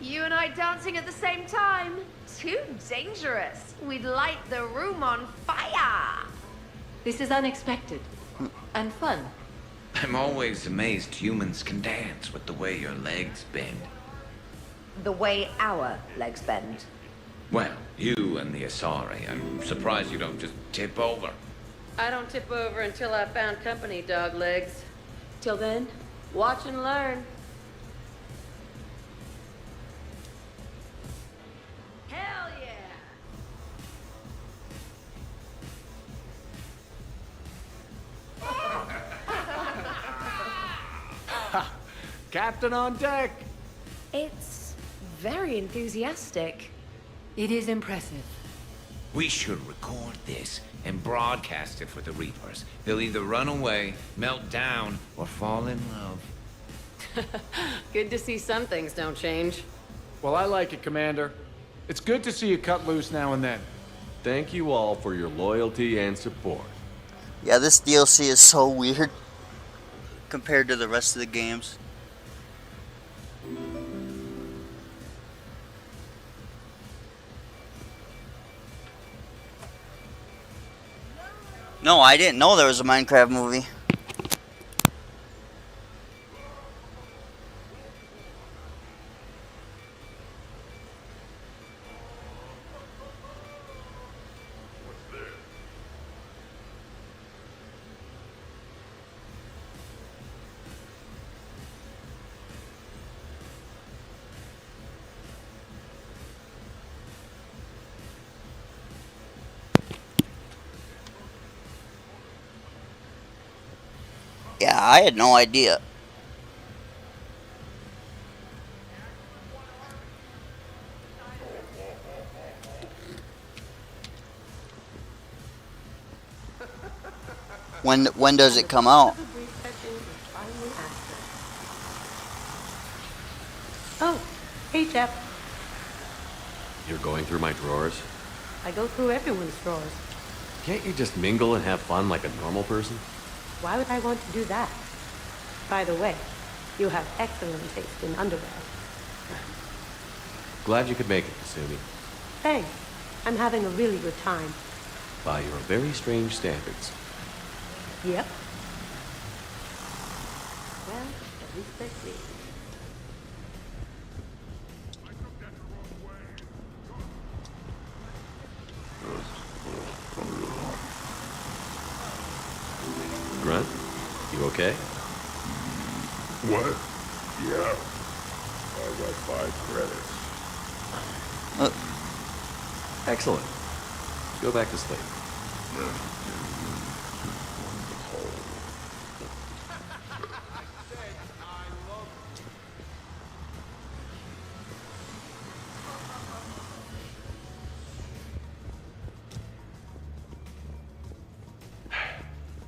You and I dancing at the same time? Too dangerous. We'd light the room on fire. This is unexpected. And fun. I'm always amazed humans can dance with the way your legs bend. The way our legs bend. Well, you and the Asari. I'm surprised you don't just tip over. I don't tip over until I found company, dog legs. Till then, watch and learn. Hell yeah! Captain on deck! It's very enthusiastic. It is impressive. We should record this and broadcast it for the Reapers. They'll either run away, melt down, or fall in love. Good to see some things don't change. Well, I like it, Commander. It's good to see you cut loose now and then. Thank you all for your loyalty and support. Yeah, this DLC is so weird compared to the rest of the games. No, I didn't know there was a Minecraft movie. Yeah, I had no idea. When does it come out? Oh, hey, Jeff. You're going through my drawers? I go through everyone's drawers. Can't you just mingle and have fun like a normal person? Why would I want to do that? By the way, you have excellent taste in underwear. Glad you could make it, Kasumi. Thanks. I'm having a really good time. By your very strange standards. Yep. Well, at least let's see. Grunt, you okay? What? Yeah. I got 5 credits. Excellent. Go back to sleep.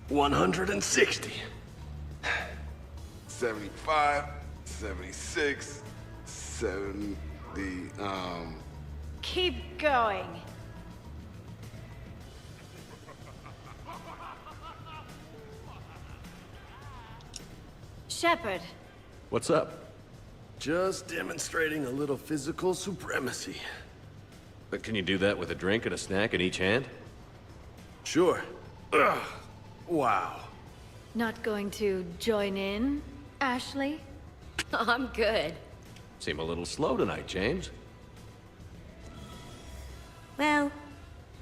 160. 75, 76, 70, Keep going. Shepard. What's up? Just demonstrating a little physical supremacy. But can you do that with a drink and a snack in each hand? Sure. Ugh. Wow. Not going to join in, Ashley? I'm good. Seem a little slow tonight, James. Well,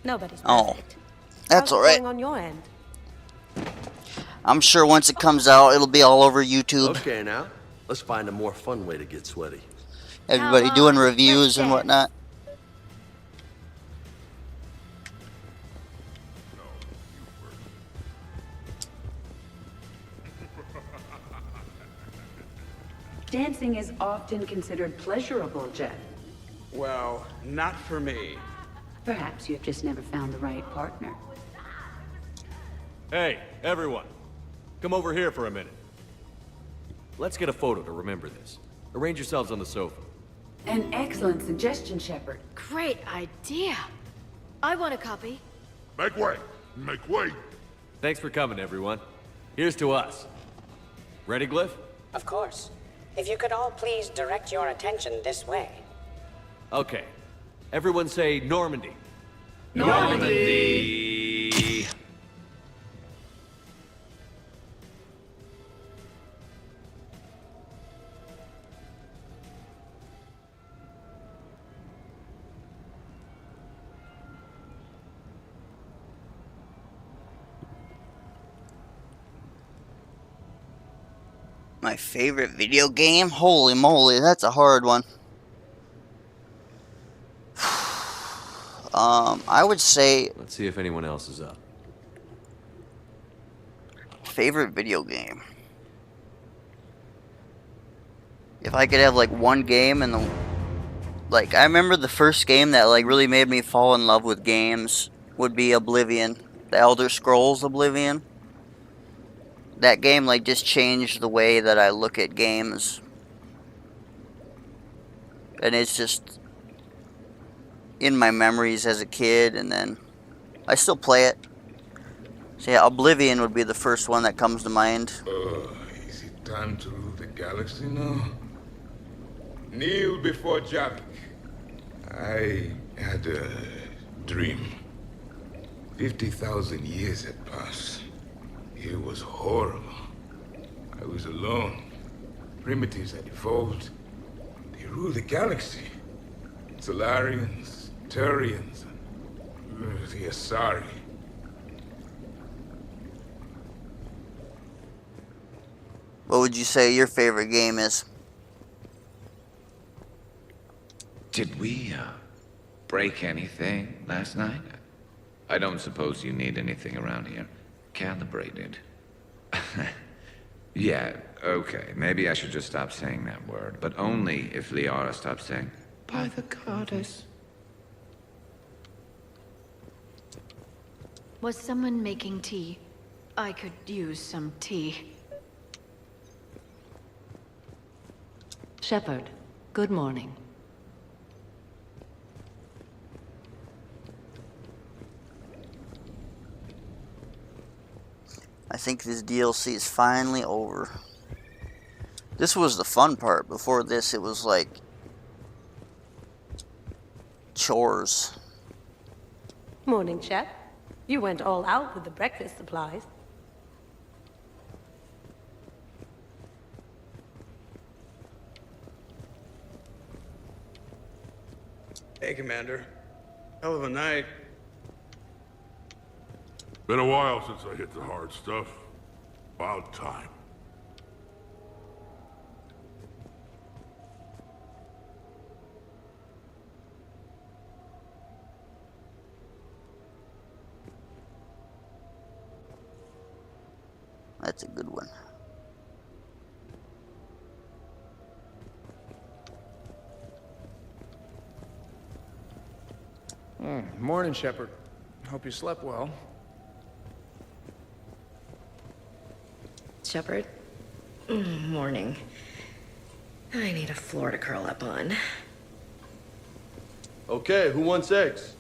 nobody's Oh, perfect. that's How's all it right. going on your end? I'm sure once it comes out, it'll be all over YouTube. Okay, now, let's find a more fun way to get sweaty. Everybody doing reviews and whatnot. Dancing is often considered pleasurable, Jeff. Well, not for me. Perhaps you have just never found the right partner. Hey, everyone. Come over here for a minute. Let's get a photo to remember this. Arrange yourselves on the sofa. An excellent suggestion, Shepard. Great idea. I want a copy. Make way! Make way! Thanks for coming, everyone. Here's to us. Ready, Glyph? Of course. If you could all please direct your attention this way. Okay. Everyone say Normandy. Normandy! My favorite video game? Holy moly, that's a hard one. I would say... Let's see if anyone else is up. Favorite video game? If I could have, like, one game and the... Like, I remember the first game that, like, really made me fall in love with games would be Oblivion. The Elder Scrolls Oblivion. That game, like, just changed the way that I look at games. And it's just in my memories as a kid, and then I still play it. So yeah, Oblivion would be the first one that comes to mind. Is it time to rule the galaxy now? Kneel before Jack. I had a dream. 50,000 years had passed. It was horrible. I was alone. Primitives had evolved. They ruled the galaxy. Solarians, Turians, and the Asari. What would you say your favorite game is? Did we, break anything last night? I don't suppose you need anything around here. Calibrated. Yeah, okay. Maybe I should just stop saying that word. But only if Liara stops saying, by the goddess. Was someone making tea? I could use some tea. Shepard, good morning. I think this DLC is finally over. This was the fun part. Before this, it was like chores. Morning, Shep. You went all out with the breakfast supplies. Hey, Commander. Hell of a night. Been a while since I hit the hard stuff. About time. That's a good one. Morning, Shepard. Hope you slept well. Shepard? Morning. I need a floor to curl up on. Okay, who wants eggs?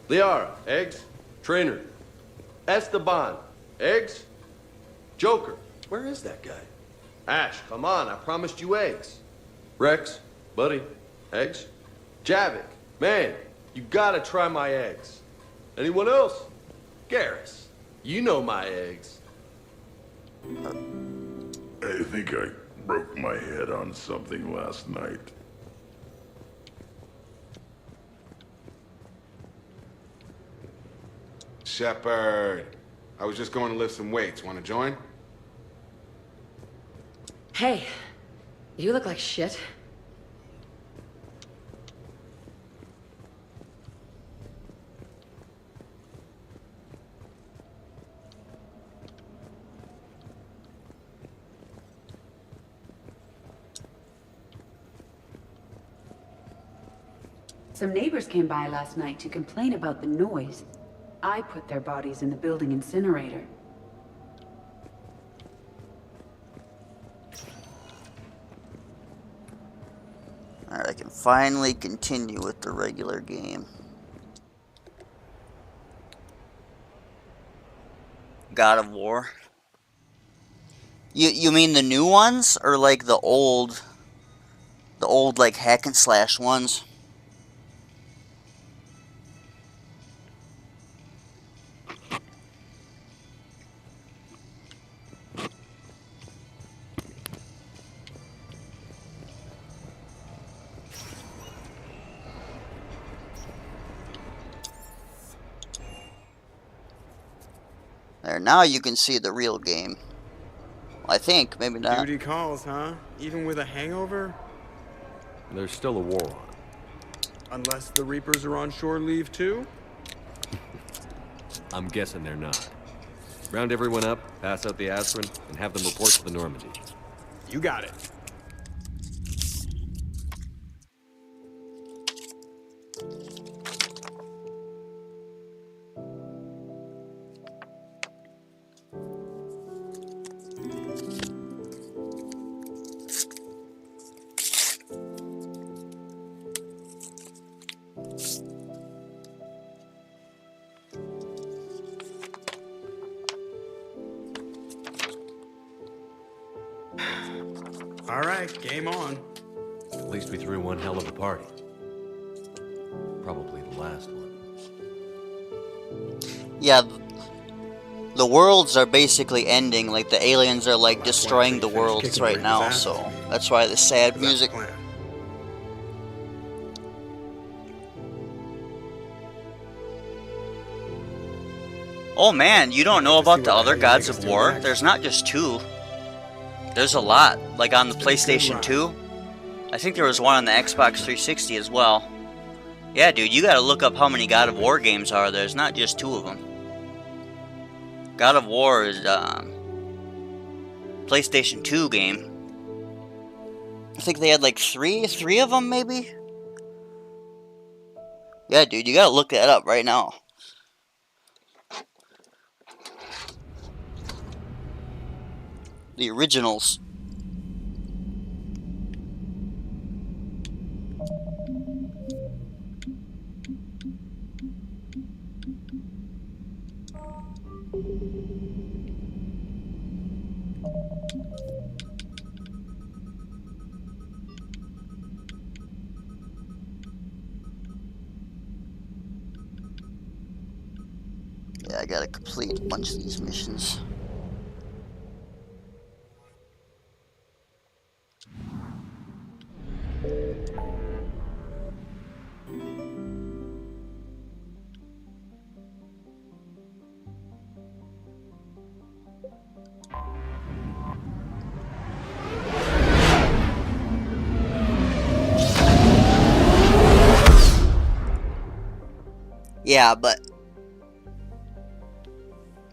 Liara, eggs? Trainer. Esteban, eggs? Joker, where is that guy? Ash, come on, I promised you eggs. Rex, buddy, eggs? Javik, man, you gotta try my eggs. Anyone else? Garrus, you know my eggs. I think I broke my head on something last night. Shepard, I was just going to lift some weights. Want to join? Hey, you look like shit. Some neighbors came by last night to complain about the noise. I put their bodies in the building incinerator. Alright, I can finally continue with the regular game. God of War. You mean the new ones, or like the old like hack and slash ones? There, now you can see the real game. I think, maybe not. Duty calls, huh? Even with a hangover? There's still a war on. Unless the Reapers are on shore leave too? I'm guessing they're not. Round everyone up, pass out the aspirin, and have them report to the Normandy. You got it. All right, game on. At least we threw one hell of a party. Probably the last one. Yeah, the worlds are basically ending. Like, the aliens are, like, destroying the worlds right now, so that's why the sad music. Oh man, you don't know about the other Gods of War? There's not just 2. There's a lot, like on the PlayStation 2. I think there was one on the Xbox 360 as well. Yeah, dude, you gotta look up how many God of War games are there. There's not just 2 of them. God of War is PlayStation 2 game. I think they had like 3 of them maybe? Yeah, dude, you gotta look that up right now. The originals. Yeah, I gotta complete a bunch of these missions. Yeah, but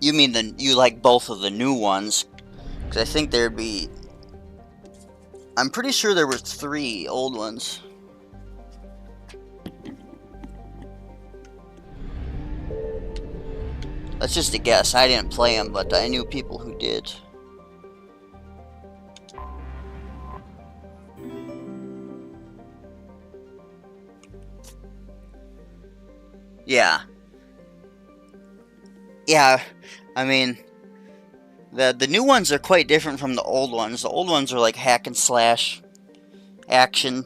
you mean you like both of the new ones? Because I think there'd be. I'm pretty sure there were 3 old ones. That's just a guess. I didn't play them, but I knew people who did. Yeah. Yeah, I mean, the new ones are quite different from the old ones. The old ones are like hack and slash action.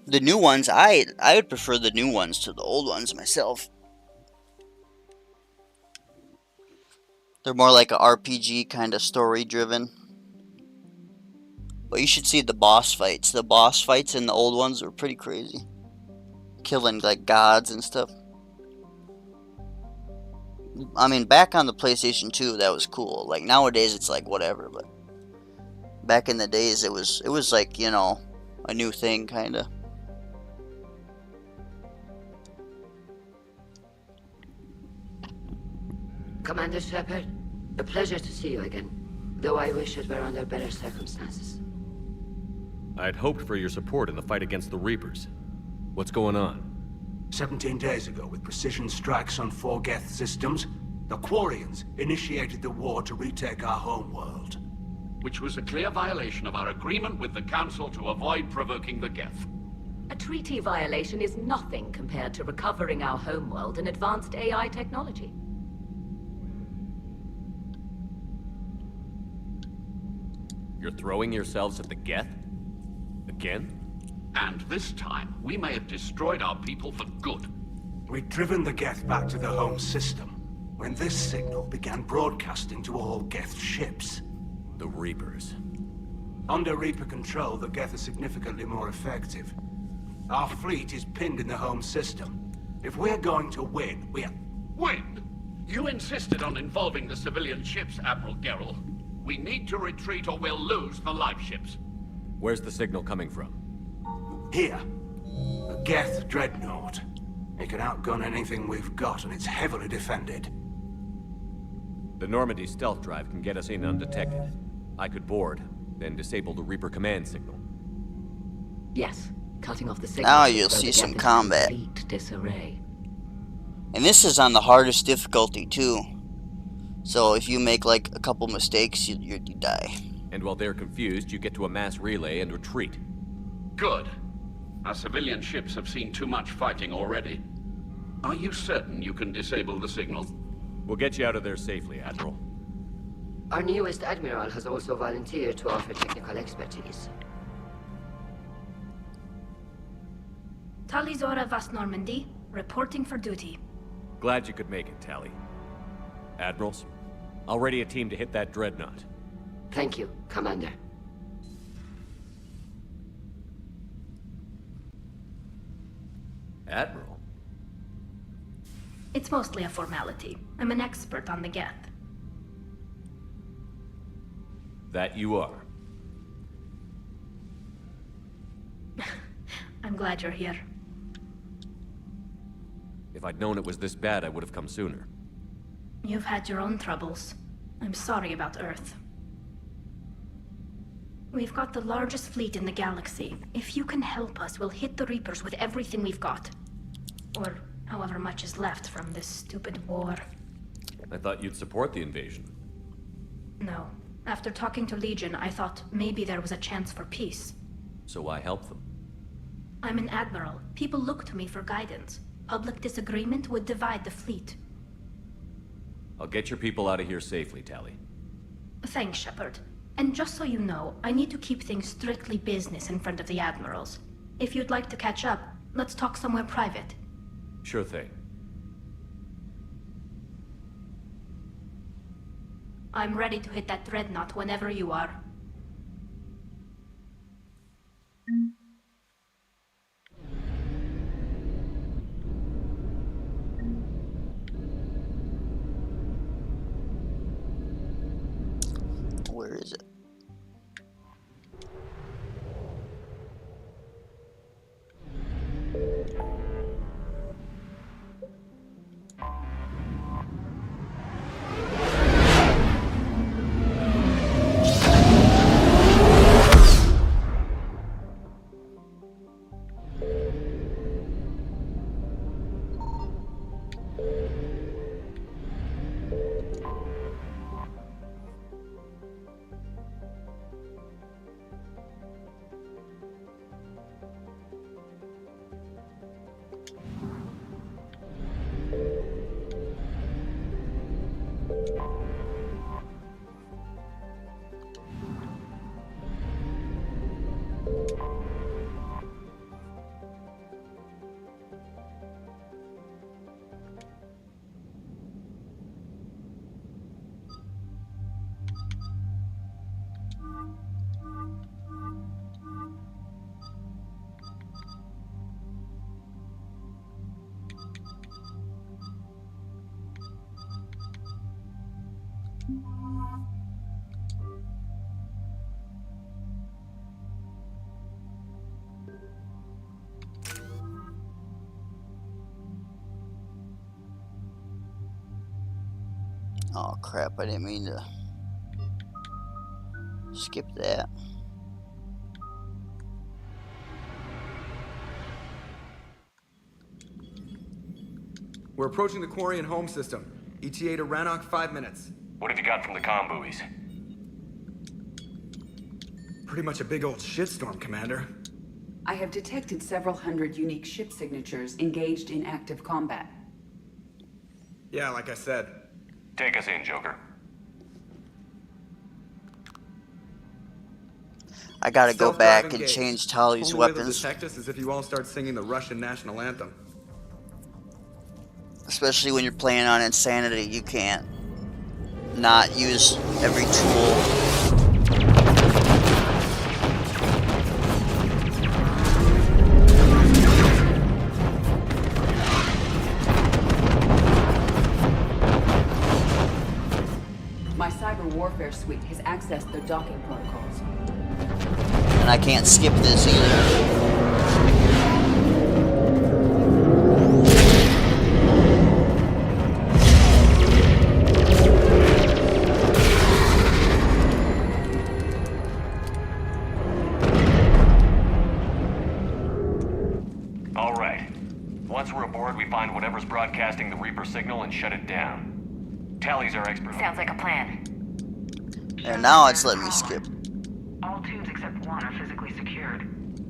The new ones, I would prefer the new ones to the old ones myself. They're more like a RPG kind of story driven. But you should see the boss fights. The boss fights in the old ones were pretty crazy. Killing like gods and stuff. I mean, back on the PlayStation 2, that was cool. Like nowadays, it's like whatever. But back in the days, it was like, you know, a new thing, kind of. Commander Shepard, a pleasure to see you again. Though I wish it were under better circumstances. I'd hoped for your support in the fight against the Reapers. What's going on? 17 days ago, with precision strikes on 4 Geth systems, the Quarians initiated the war to retake our homeworld. Which was a clear violation of our agreement with the Council to avoid provoking the Geth. A treaty violation is nothing compared to recovering our homeworld and advanced AI technology. You're throwing yourselves at the Geth? Again? And this time, we may have destroyed our people for good. We'd driven the Geth back to the home system, when this signal began broadcasting to all Geth ships. The Reapers. Under Reaper control, the Geth are significantly more effective. Our fleet is pinned in the home system. If we're going to win, Win? You insisted on involving the civilian ships, Admiral Gerrel. We need to retreat or we'll lose the life ships. Where's the signal coming from? Here. A Geth dreadnought. It can outgun anything we've got, and it's heavily defended. The Normandy stealth drive can get us in undetected. I could board, then disable the Reaper command signal. Yes, cutting off the signal. Now you'll see some combat. Disarray. And this is on the hardest difficulty too. So if you make like a couple mistakes, you die. And while they're confused, you get to a mass relay and retreat. Good. Our civilian ships have seen too much fighting already. Are you certain you can disable the signal? We'll get you out of there safely, Admiral. Our newest Admiral has also volunteered to offer technical expertise. Talizora Vast Normandy, reporting for duty. Glad you could make it, Tally. Admirals, I'll ready a team to hit that dreadnought. Thank you, Commander. Admiral? It's mostly a formality. I'm an expert on the Geth. That you are. I'm glad you're here. If I'd known it was this bad, I would have come sooner. You've had your own troubles. I'm sorry about Earth. We've got the largest fleet in the galaxy. If you can help us, we'll hit the Reapers with everything we've got. Or however much is left from this stupid war. I thought you'd support the invasion. No. After talking to Legion, I thought maybe there was a chance for peace. So why help them? I'm an admiral. People look to me for guidance. Public disagreement would divide the fleet. I'll get your people out of here safely, Tally. Thanks, Shepard. And just so you know, I need to keep things strictly business in front of the admirals. If you'd like to catch up, let's talk somewhere private. Sure thing. I'm ready to hit that dreadnought whenever you are. Where is it? Oh crap, I didn't mean to skip that. We're approaching the Quarian home system. ETA to Rannoch, 5 minutes. What have you got from the comm buoys? Pretty much a big old shitstorm, Commander. I have detected several hundred unique ship signatures engaged in active combat. Yeah, like I said. Take us in, Joker. I gotta go back and Self-driving change gates. Tali's Only way they'll weapons. detect us is if you all start singing the Russian national anthem. Especially when you're playing on Insanity, you can't not use every tool. My cyber warfare suite has accessed their docking protocols. And I can't skip this either. All right. Once we're aboard, we find whatever's broadcasting the Reaper signal and shut it down. Tally's our expert. Sounds like a plan. And now it's letting me skip. All tubes except one are physically secured.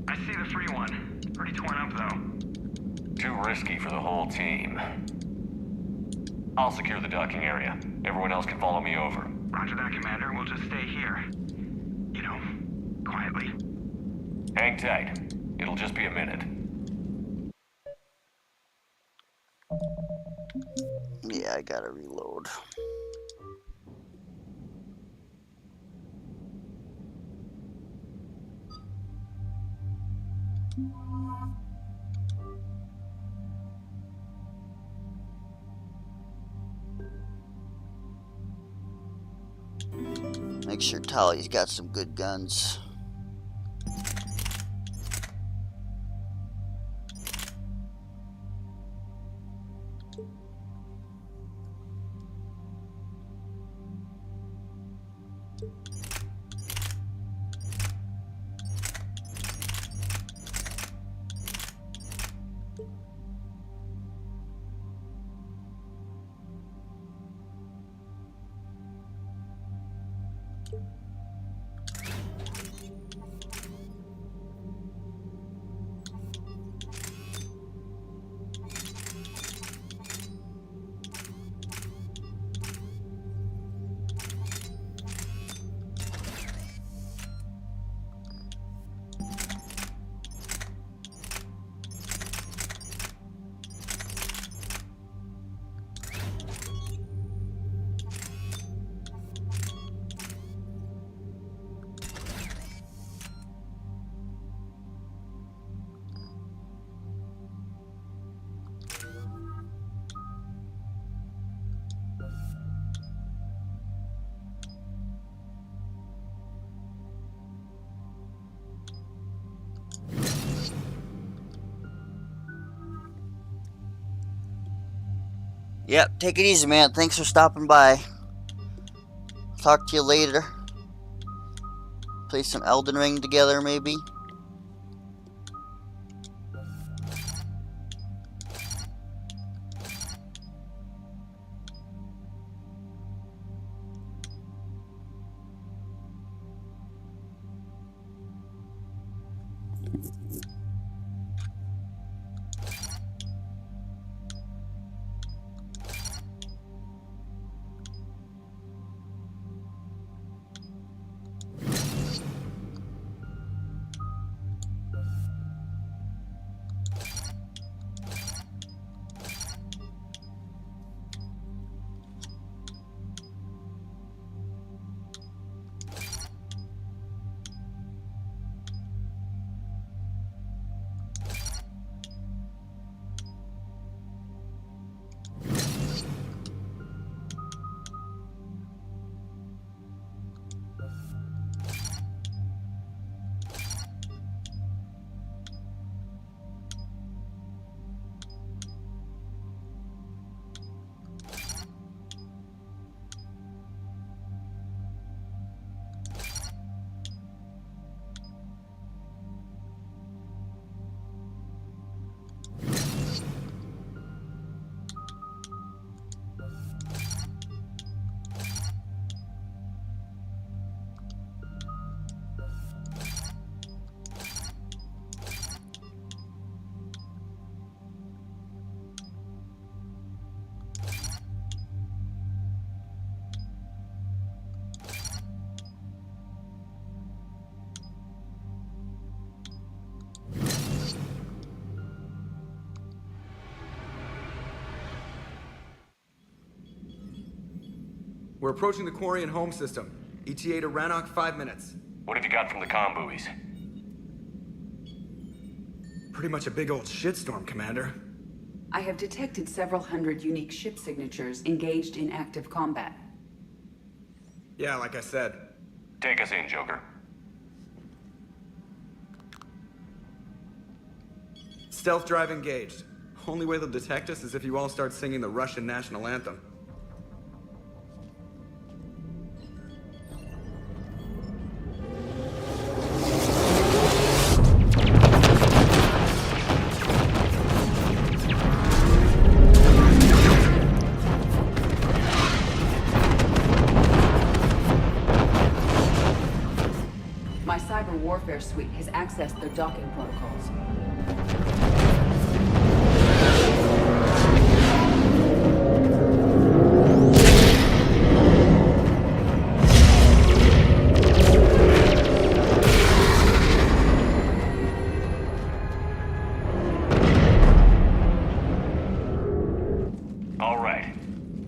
I see the free one. Pretty torn up, though. Too risky for the whole team. I'll secure the docking area. Everyone else can follow me over. Roger that, Commander. We'll just stay here. You know, quietly. Hang tight. It'll just be a minute. Yeah, I gotta reload. Make sure Tally's got some good guns. Yep, take it easy, man. Thanks for stopping by. Talk to you later. Play some Elden Ring together, maybe. We're approaching the Quarian home system. ETA to Rannoch, 5 minutes. What have you got from the comm buoys? Pretty much a big old shitstorm, Commander. I have detected several hundred unique ship signatures engaged in active combat. Yeah, like I said. Take us in, Joker. Stealth drive engaged. Only way they'll detect us is if you all start singing the Russian national anthem. My cyber warfare suite has accessed their docking protocols. All right.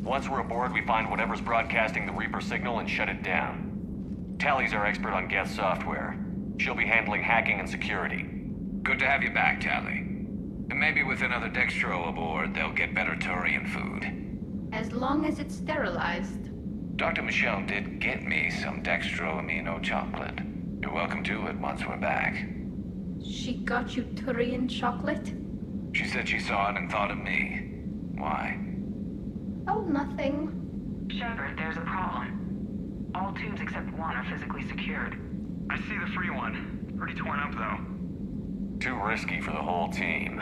Once we're aboard, we find whatever's broadcasting the Reaper signal and shut it down. Tally's our expert on Geth software. She'll be handling hacking and security. Good to have you back, Tally. And maybe with another Dextro aboard, they'll get better Turian food. As long as it's sterilized. Dr. Michelle did get me some Dextro amino chocolate. You're welcome to it once we're back. She got you Turian chocolate? She said she saw it and thought of me. Why? Oh, nothing. Shepard, there's a problem. All tubes except one are physically secured. I see the free one. Pretty torn up, though. Too risky for the whole team.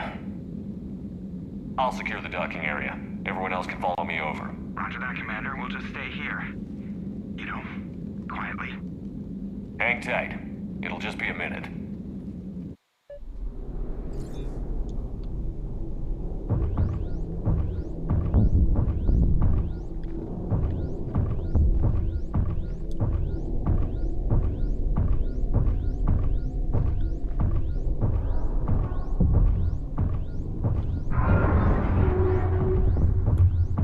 I'll secure the docking area. Everyone else can follow me over. Roger that, Commander. We'll just stay here. You know, quietly. Hang tight. It'll just be a minute.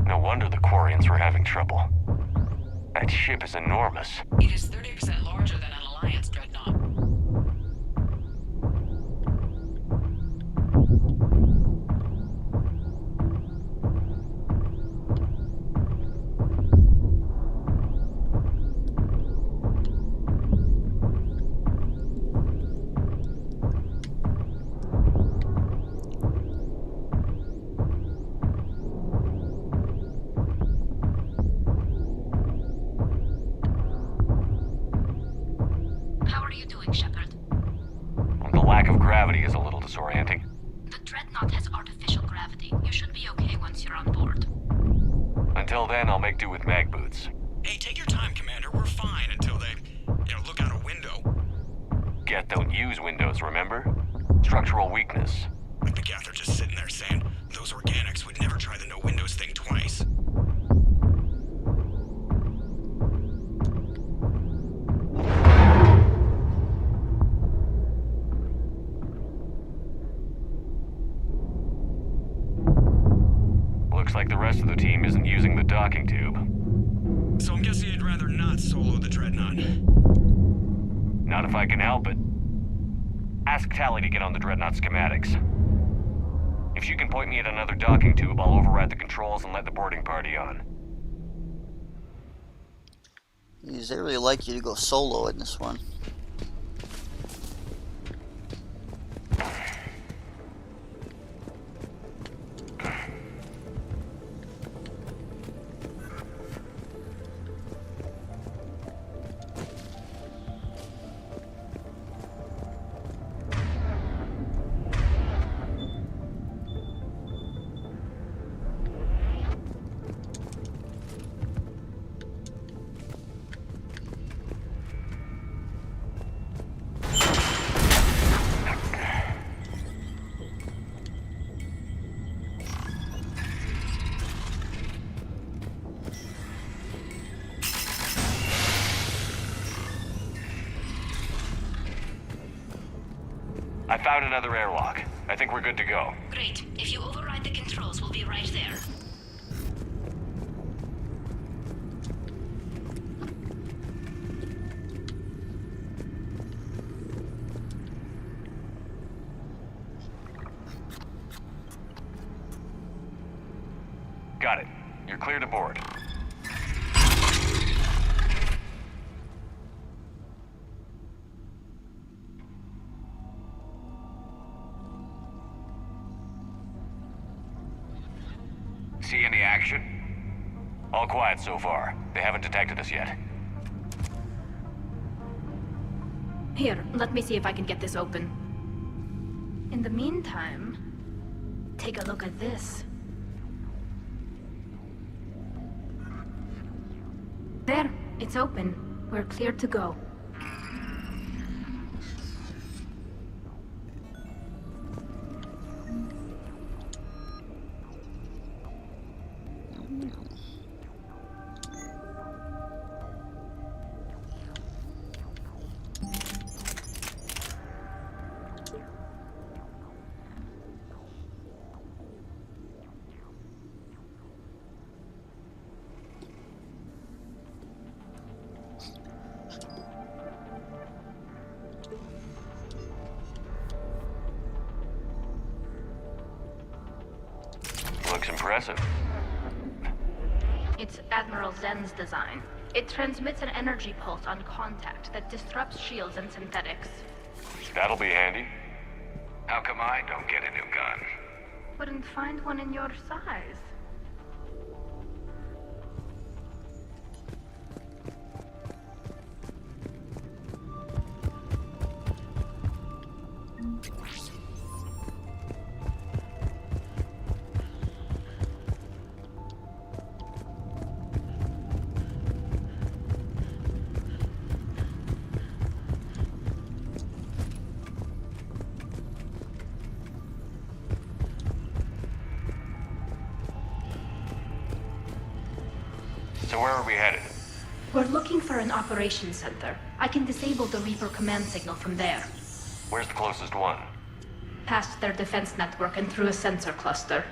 No wonder the Quarians were having trouble. That ship is enormous. It is 30% larger than an Alliance dreadnought. How are you doing, Shepard? The lack of gravity is a little disorienting. The Dreadnought has artificial gravity. You should be okay once you're on board. Until then, I'll make do with mag boots. Hey, take your time, Commander. We're fine until they, look out a window. Geth don't use windows, remember? Structural weakness. Like the Geth are just sitting there saying, those organics would never try the no windows thing twice. Looks like the rest of the team isn't using the docking tube. So I'm guessing you'd rather not solo the Dreadnought. Not if I can help it. Ask Tally to get on the Dreadnought schematics. If she can point me at another docking tube, I'll override the controls and let the boarding party on. Geez, they really like you to go solo in this one. I found another airlock. I think we're good to go. Great. If you override the controls, we'll be right there. Got it. You're clear to board. see any action? All quiet so far. They haven't detected us yet. Here, let me see if I can get this open. In the meantime, take a look at this. There, it's open. We're clear to go. Looks impressive. It's Admiral Zen's design. It transmits an energy pulse on contact that disrupts shields and synthetics. That'll be handy. How come I don't get a new gun? Couldn't find one in your size. So where are we headed? We're looking for an operations center. I can disable the Reaper command signal from there. Where's the closest one? Past their defense network and through a sensor cluster.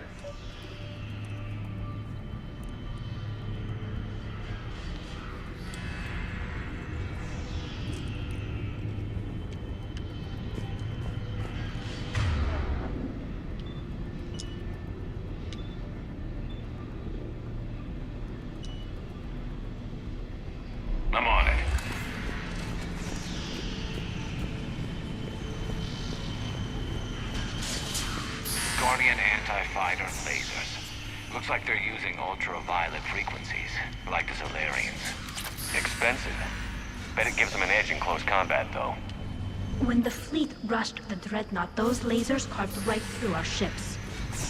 I'm on it. Guardian anti-fighter lasers. Looks like they're using ultraviolet frequencies, like the Solarians. Expensive. Bet it gives them an edge in close combat, though. When the fleet rushed the Dreadnought, those lasers carved right through our ships.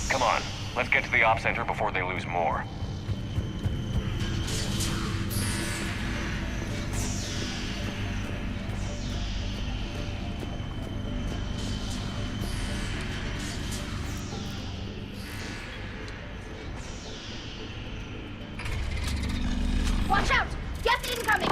Come on, let's get to the op center before they lose more. Watch out! Gas incoming!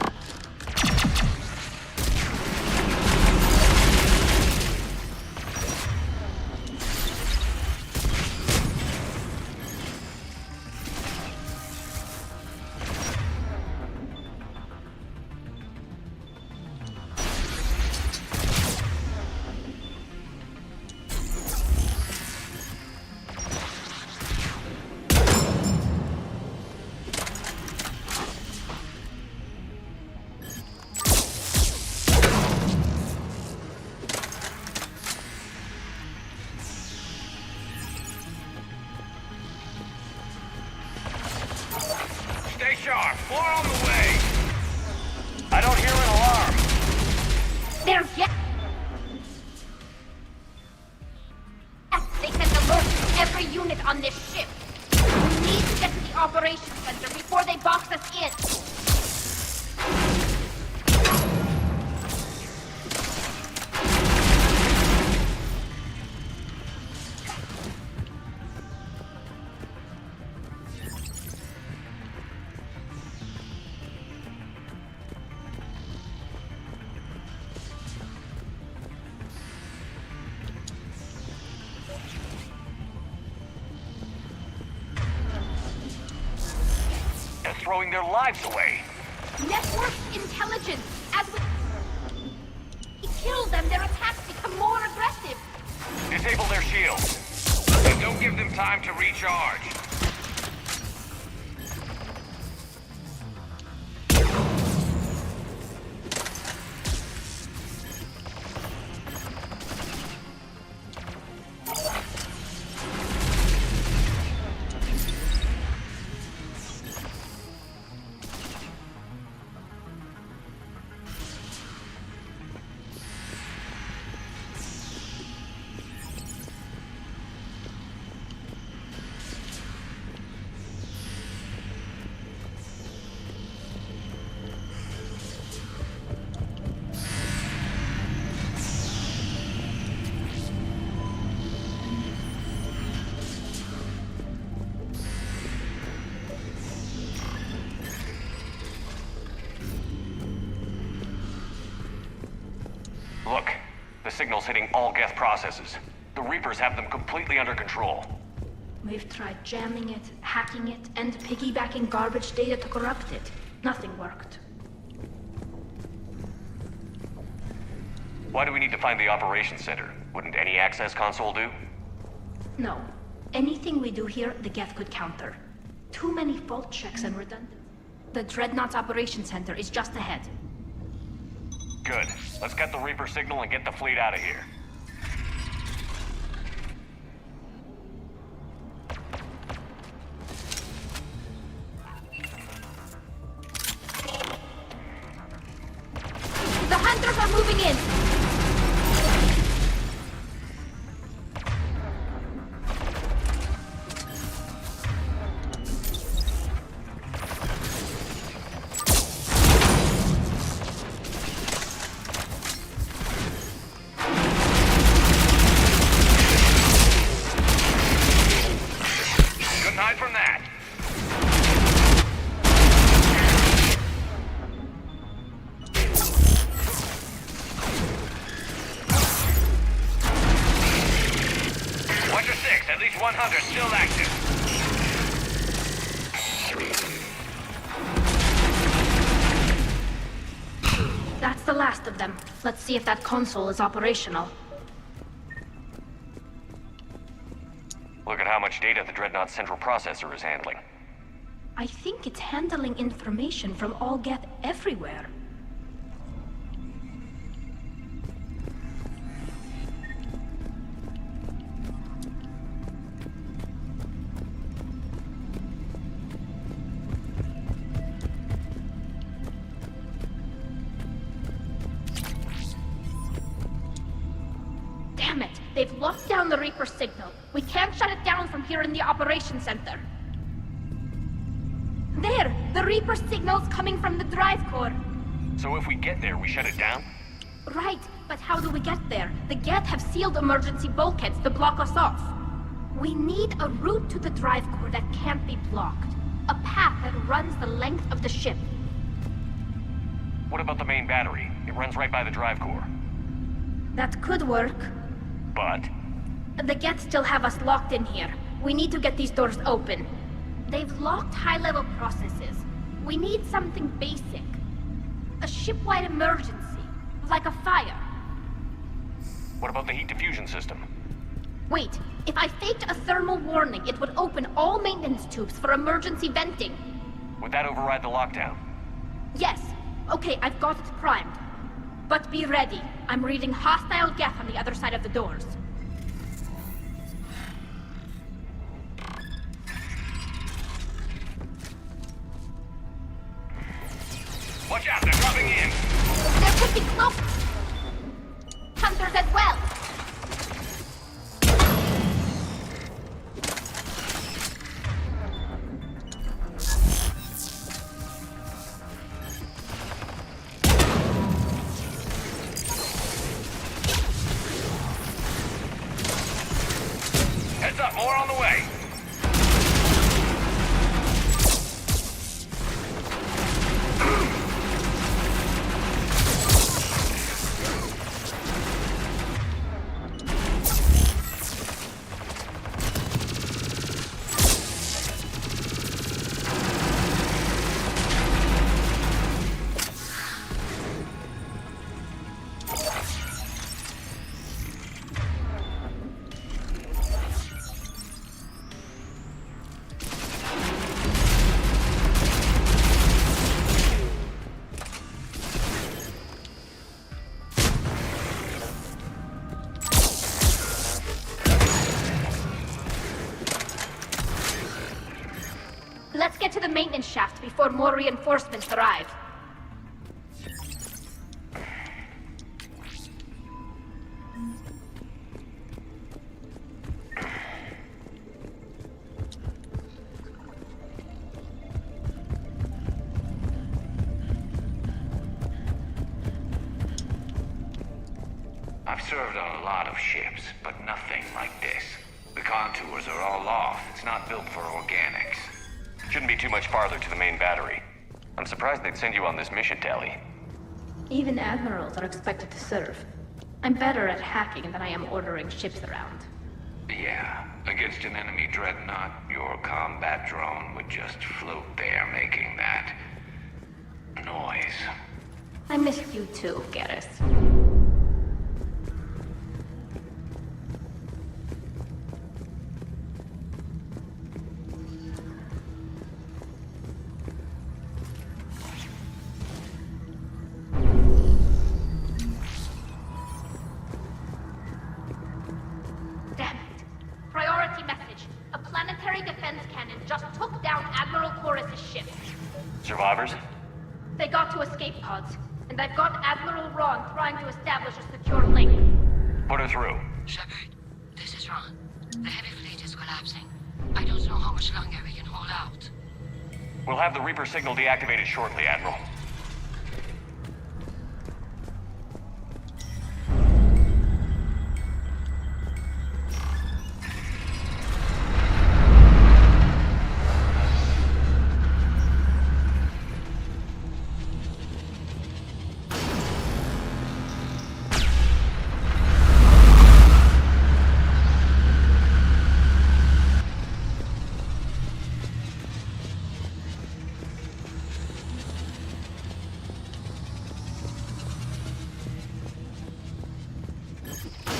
Stay sharp. More on the way. I don't hear an alarm. They're get. They sent alerts to every unit on this ship. We need to get to the operations center before they box us in. They're throwing their lives away. Network intelligence. As we kill them, their attacks become more aggressive. Disable their shields. And don't give them time to recharge. Look, the signal's hitting all Geth processes. The Reapers have them completely under control. We've tried jamming it, hacking it, and piggybacking garbage data to corrupt it. Nothing worked. Why do we need to find the operations center? Wouldn't any access console do? No. Anything we do here, the Geth could counter. Too many fault checks and redundant. The Dreadnought's operations center is just ahead. Good. Let's get the Reaper signal and get the fleet out of here. The hunters are moving in! That's the last of them. Let's see if that console is operational. Look at how much data the Dreadnought's central processor is handling. I think it's handling information from all Geth everywhere. Damn it! They've locked down the Reaper signal. We can't shut it down from here in the operations center. There! The Reaper signal's coming from the drive core. So if we get there, we shut it down? Right, but how do we get there? The Geth have sealed emergency bulkheads to block us off. We need a route to the drive core that can't be blocked. A path that runs the length of the ship. What about the main battery? It runs right by the drive core. That could work. But? The Geth still have us locked in here. We need to get these doors open. They've locked high-level processes. We need something basic. A ship-wide emergency, like a fire. What about the heat diffusion system? Wait, if I faked a thermal warning, it would open all maintenance tubes for emergency venting. Would that override the lockdown? Yes. Okay, I've got it primed. But be ready. I'm reading hostile Geth on the other side of the doors. Watch out, they're dropping in! They're pushing close! Hunters as well! Heads up, more on the way! Let's get to the maintenance shaft before more reinforcements arrive. I've served on a lot of ships, but nothing like this. The contours are all off. It's not built for organics. Shouldn't be too much farther to the main battery. I'm surprised they'd send you on this mission, Tally. Even admirals are expected to serve. I'm better at hacking than I am ordering ships around. Yeah, against an enemy dreadnought, your combat drone would just float there making that noise. I missed you too, Garrus. Damn it. Priority message. A planetary defense cannon just took down Admiral Chorus's ship. Survivors? They got to escape pods, and I've got Admiral Ron trying to establish a secure link. Put her through. Shepard, this is Ron. The heavy fleet is collapsing. I don't know how much longer we can hold out. We'll have the Reaper signal deactivated shortly, Admiral.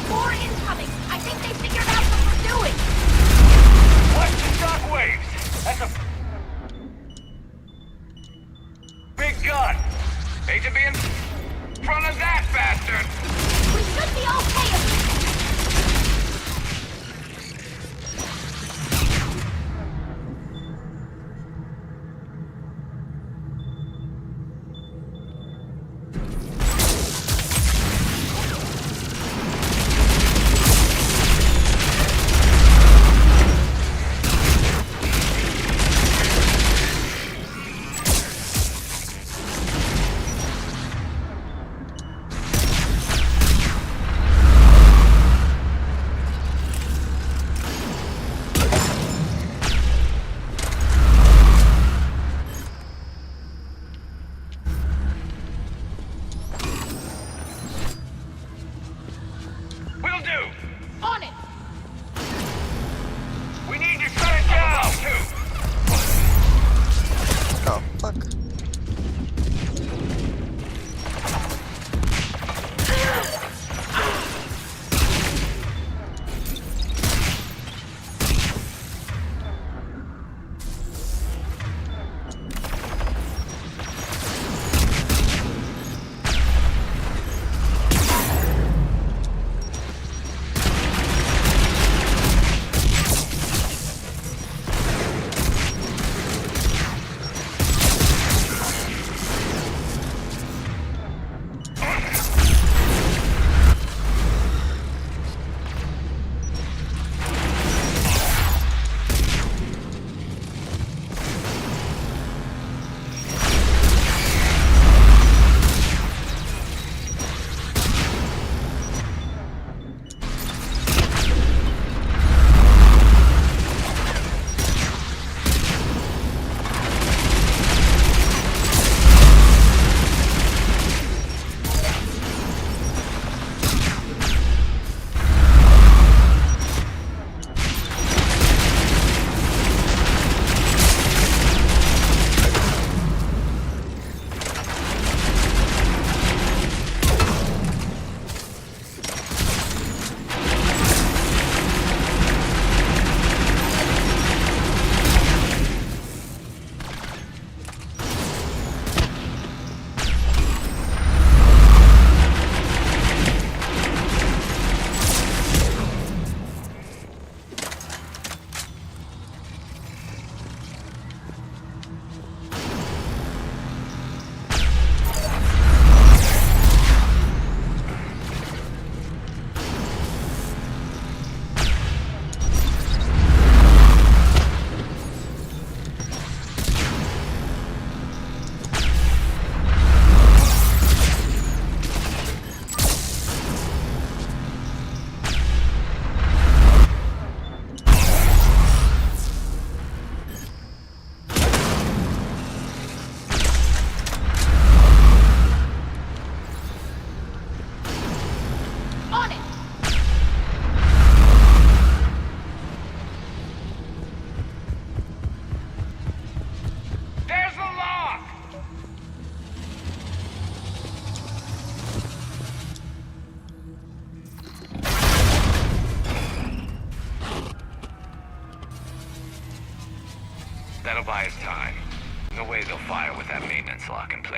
More incoming! I think they figured out what we're doing! Watch the shockwaves! That's a big gun! Hate to be in front of that bastard! We should be okay if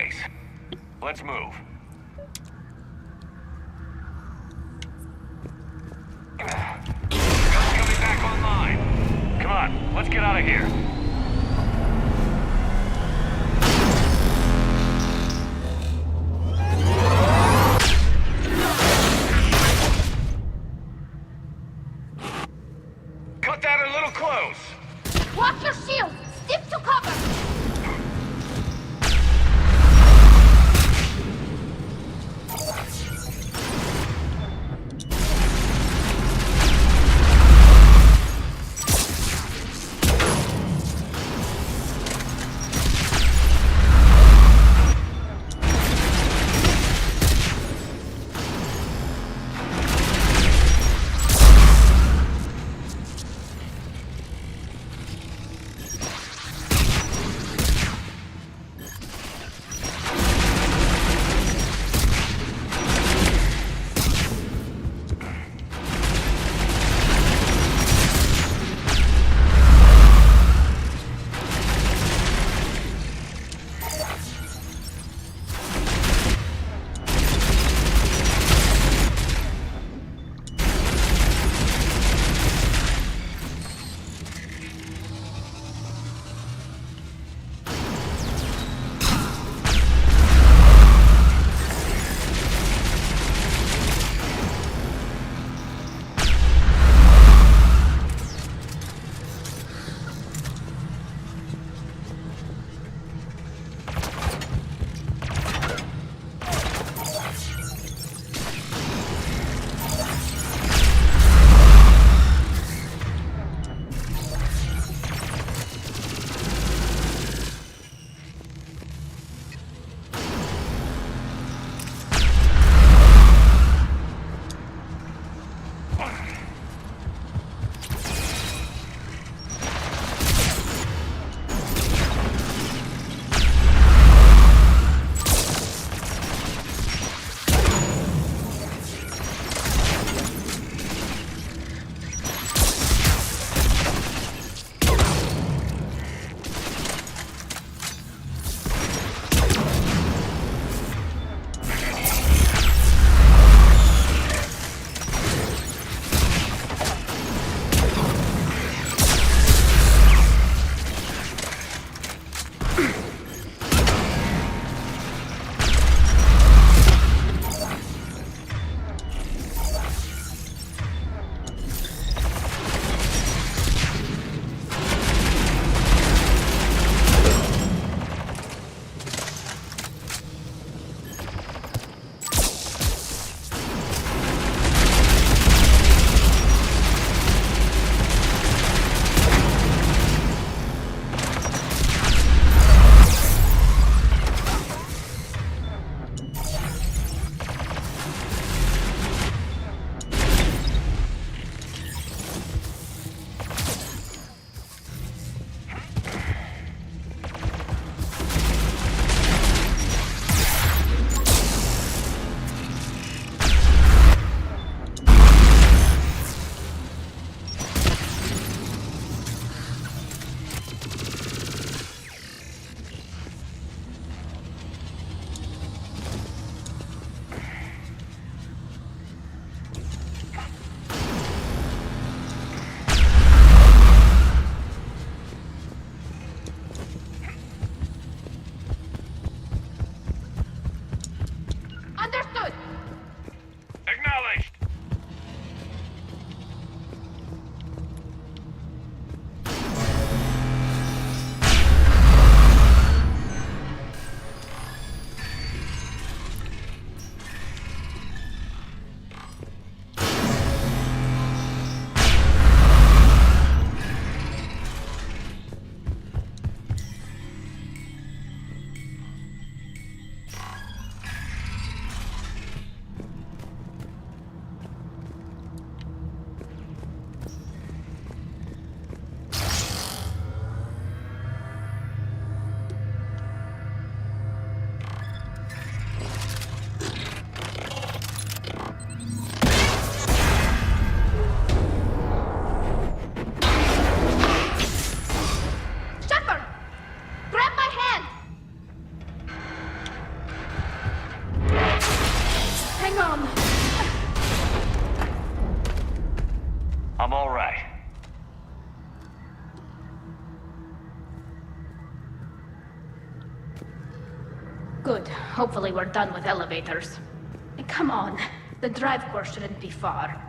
place. Let's move. Guns coming back online. Come on, let's get out of here. Cut that a little close. Watch your shield! Stick to cover! Hopefully we're done with elevators. Come on, the drive course shouldn't be far.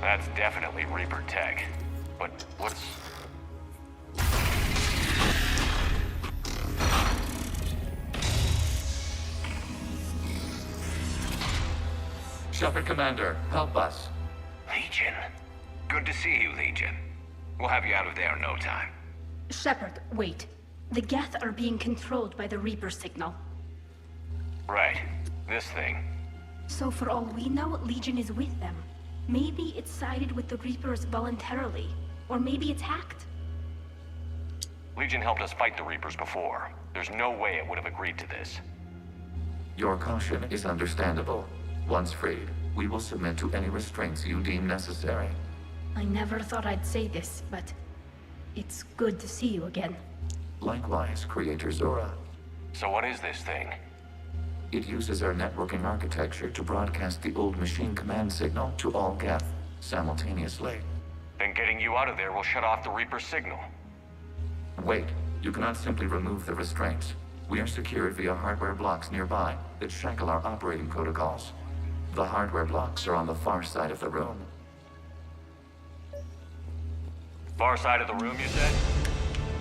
That's definitely Reaper tech. But what's... Shepard Commander, help us. Legion. Good to see you, Legion. We'll have you out of there in no time. Shepard, wait. The Geth are being controlled by the Reaper signal. Right. This thing. So for all we know, Legion is with them. Maybe it sided with the Reapers voluntarily. Or maybe it's hacked. Legion helped us fight the Reapers before. There's no way it would have agreed to this. Your caution is understandable. Once freed, we will submit to any restraints you deem necessary. I never thought I'd say this, but it's good to see you again. Likewise, Creator Zora. So what is this thing? It uses our networking architecture to broadcast the old machine command signal to all Geth simultaneously. Then getting you out of there will shut off the Reaper signal. Wait, you cannot simply remove the restraints. We are secured via hardware blocks nearby that shackle our operating protocols. The hardware blocks are on the far side of the room. Far side of the room, you said?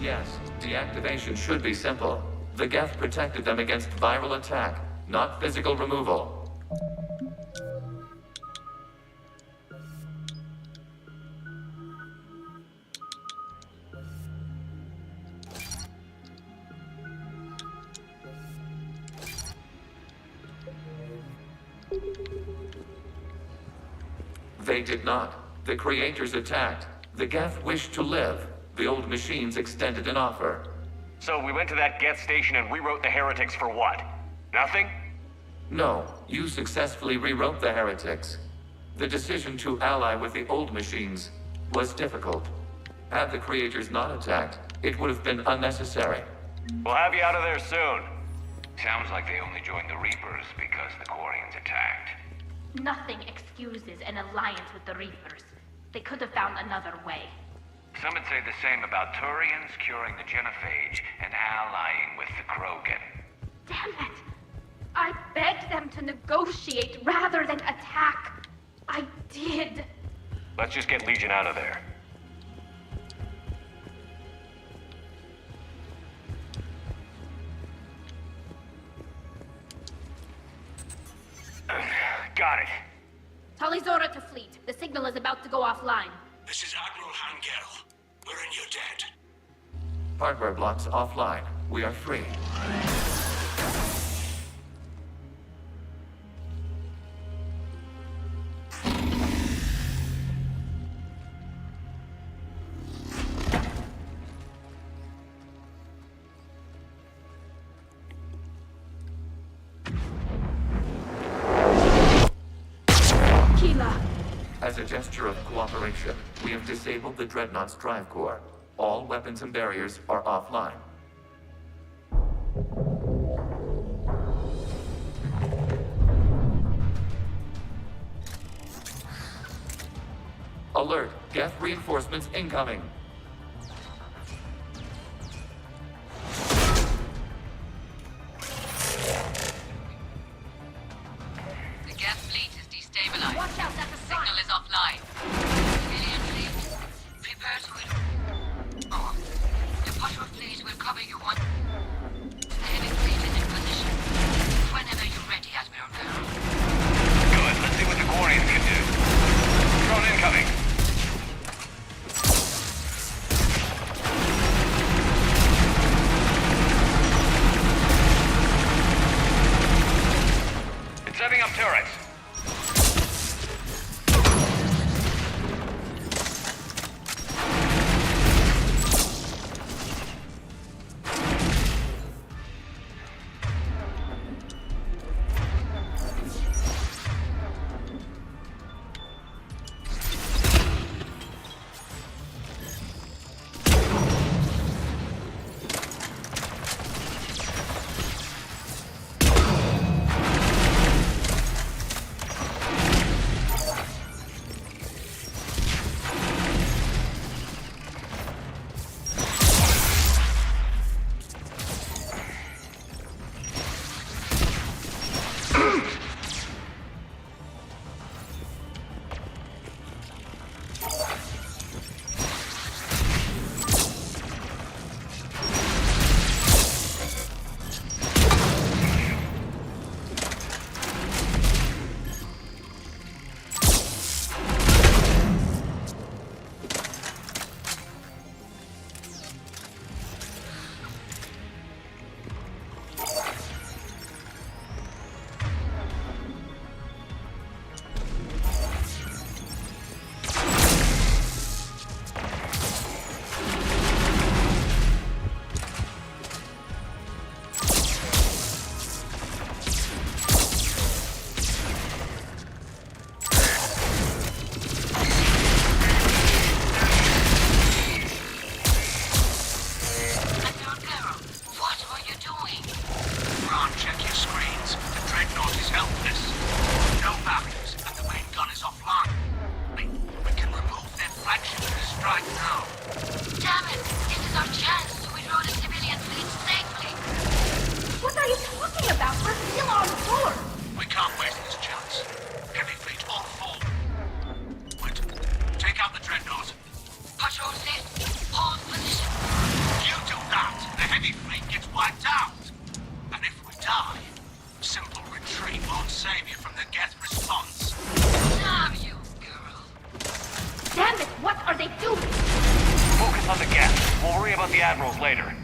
Yes, deactivation should be simple. The Geth protected them against viral attack, not physical removal. They did not. The creators attacked. The Geth wished to live. The old machines extended an offer. So we went to that Geth station and rewrote the heretics for what? Nothing? No, you successfully rewrote the heretics. The decision to ally with the old machines was difficult. Had the creators not attacked, it would have been unnecessary. We'll have you out of there soon. Sounds like they only joined the Reapers because the Quarians attacked. Nothing excuses an alliance with the Reapers. They could have found another way. Some would say the same about Turians curing the genophage and allying with the Krogan. Damn it! I begged them to negotiate rather than attack. I did. Let's just get Legion out of there. Got it. Talizora to fleet. The signal is about to go offline. This is Admiral Hangel. We're in your debt. Hardware blocks offline. We are free. As a gesture of cooperation, we have disabled the Dreadnought's drive core. All weapons and barriers are offline. Alert! Geth reinforcements incoming! The Geth fleet is destabilized. Watch out, that's a sign. Signal is offline. Alien fleet, prepare to withdraw. The Butcher fleet will cover you one. The heavy fleet is in position. Whenever you're ready, Admiral Girl. Good. Let's see what the Quarians can do. Drone incoming. later.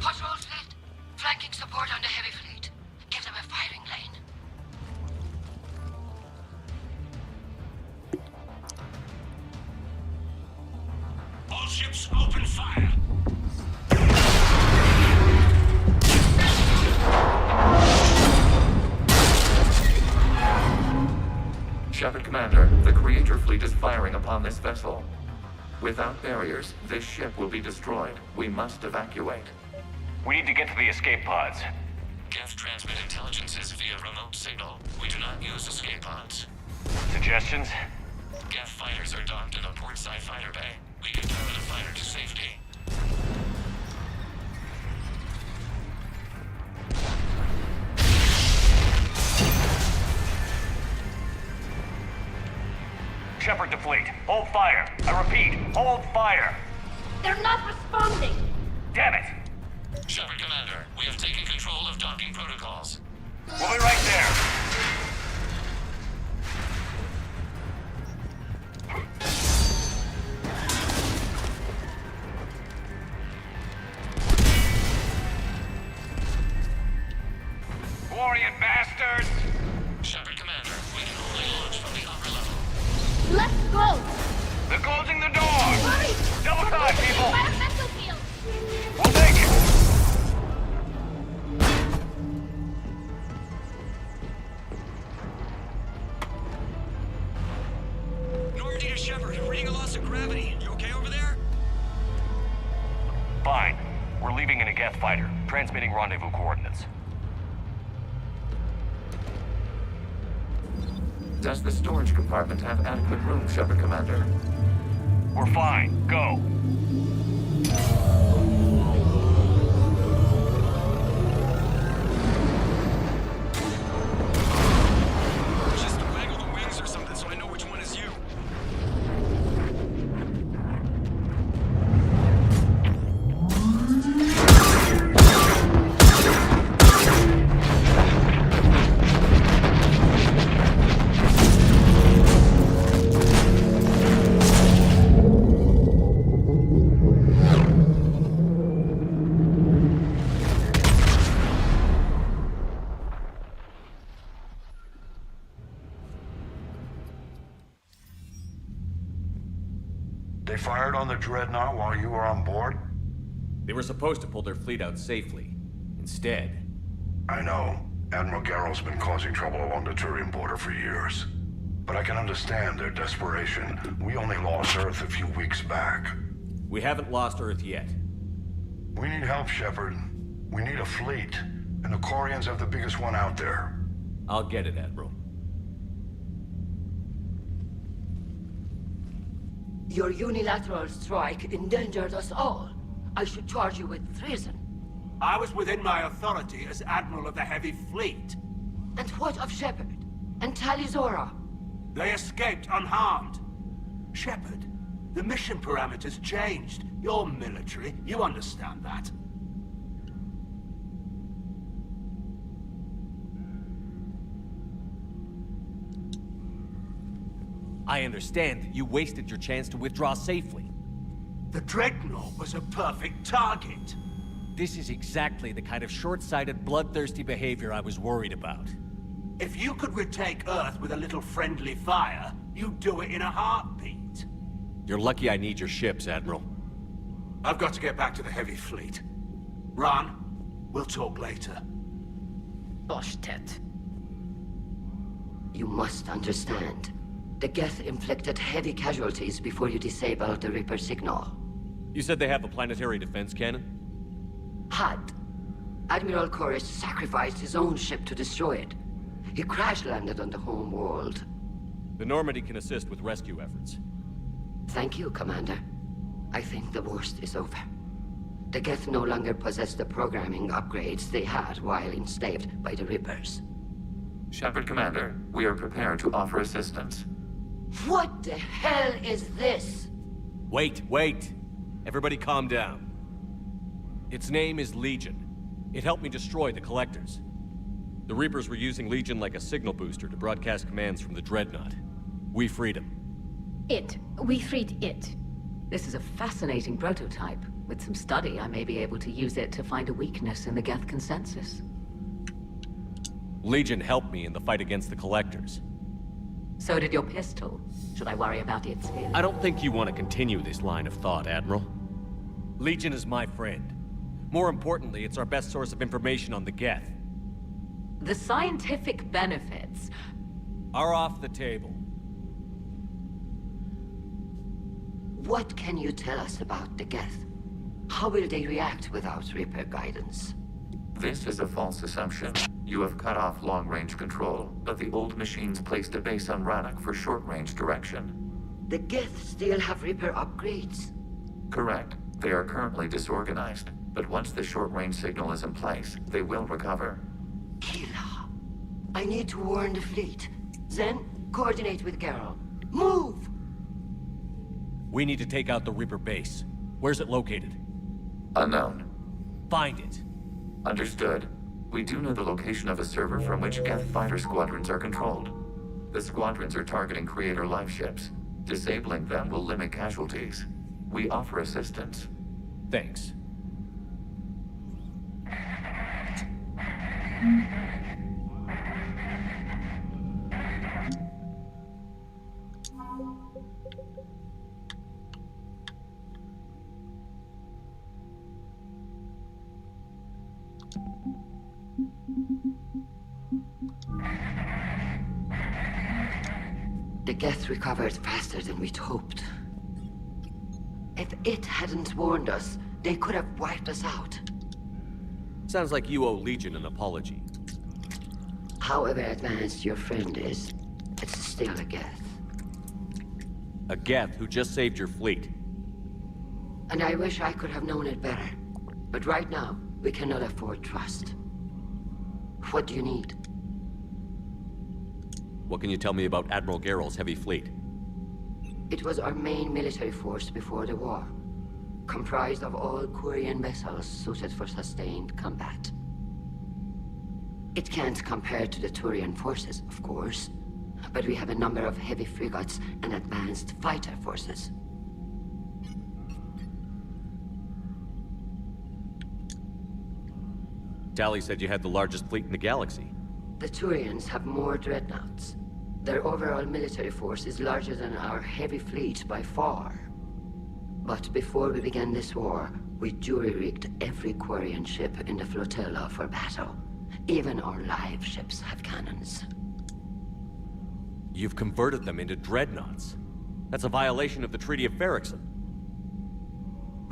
Patrols left. Flanking support on the heavy fleet. Give them a firing lane. All ships open fire. Shepard Commander, the Creator fleet is firing upon this vessel. Without barriers, this ship will be destroyed. We must evacuate. We need to get to the escape pods. Geth transmit intelligences via remote signal. We do not use escape pods. Suggestions? Geth fighters are docked in a portside fighter bay. We can tow the fighter to safety. Shepard to fleet. Hold fire. I repeat, hold fire. They're not responding. Damn it. Shepard Commander, we have taken control of docking protocols. We'll be right there. Warrior bastards! Shepard Commander, we can only launch from the upper level. Let's go. They're closing the door! Hurry! Double time, people! Environmental field. We'll take it! Normandy to Shepard, reading a loss of gravity. You okay over there? Fine. We're leaving in a Geth fighter, transmitting rendezvous coordinates. Does the storage compartment have adequate room, Shepard Commander? We're fine. Go. Just waggle the wings or something so I know which one is you. They fired on the Dreadnought while you were on board? They were supposed to pull their fleet out safely. Instead... I know. Admiral Garrow's been causing trouble along the Turian border for years. But I can understand their desperation. We only lost Earth a few weeks back. We haven't lost Earth yet. We need help, Shepard. We need a fleet. And the Quarians have the biggest one out there. I'll get it, Admiral. Your unilateral strike endangered us all. I should charge you with treason. I was within my authority as Admiral of the Heavy Fleet. And what of Shepard? And Talizora? They escaped unharmed. Shepard, the mission parameters changed. You're military, you understand that. I understand that you wasted your chance to withdraw safely. The Dreadnought was a perfect target. This is exactly the kind of short-sighted, bloodthirsty behavior I was worried about. If you could retake Earth with a little friendly fire, you'd do it in a heartbeat. You're lucky I need your ships, Admiral. I've got to get back to the Heavy Fleet. Ron, we'll talk later. Boshtet. You must understand. The Geth inflicted heavy casualties before you disabled the Reaper signal. You said they have a planetary defense cannon? Had. Admiral Koris sacrificed his own ship to destroy it. He crash-landed on the home world. The Normandy can assist with rescue efforts. Thank you, Commander. I think the worst is over. The Geth no longer possess the programming upgrades they had while enslaved by the Reapers. Shepard, Commander, we are prepared to offer assistance. What the hell is this? Wait. Everybody calm down. Its name is Legion. It helped me destroy the Collectors. The Reapers were using Legion like a signal booster to broadcast commands from the Dreadnought. We freed him. We freed it. This is a fascinating prototype. With some study, I may be able to use it to find a weakness in the Geth consensus. Legion helped me in the fight against the Collectors. So did your pistol. Should I worry about its feelings? I don't think you want to continue this line of thought, Admiral. Legion is my friend. More importantly, it's our best source of information on the Geth. The scientific benefits are off the table. What can you tell us about the Geth? How will they react without Reaper guidance? This is a false assumption. You have cut off long-range control, but the old machines placed a base on Rannoch for short-range direction. The Geth still have Reaper upgrades? Correct. They are currently disorganized, but once the short-range signal is in place, they will recover. Kila, I need to warn the fleet. Then, coordinate with Garrow. Move! We need to take out the Reaper base. Where's it located? Unknown. Find it. Understood. We do know the location of a server from which Geth fighter squadrons are controlled. The squadrons are targeting Creator life ships. Disabling them will limit casualties. We offer assistance. Thanks. The Geth recovered faster than we'd hoped. If it hadn't warned us, they could have wiped us out. Sounds like you owe Legion an apology. However advanced your friend is, it's still a Geth. A Geth who just saved your fleet. And I wish I could have known it better. But right now, we cannot afford trust. What do you need? What can you tell me about Admiral Garrow's heavy fleet? It was our main military force before the war. Comprised of all Quarian vessels suited for sustained combat. It can't compare to the Turian forces, of course. But we have a number of heavy frigates and advanced fighter forces. Tali said you had the largest fleet in the galaxy. The Turians have more dreadnoughts. Their overall military force is larger than our heavy fleet by far. But before we began this war, we jury-rigged every Quarian ship in the flotilla for battle. Even our live ships have cannons. You've converted them into dreadnoughts. That's a violation of the Treaty of Ferrixon.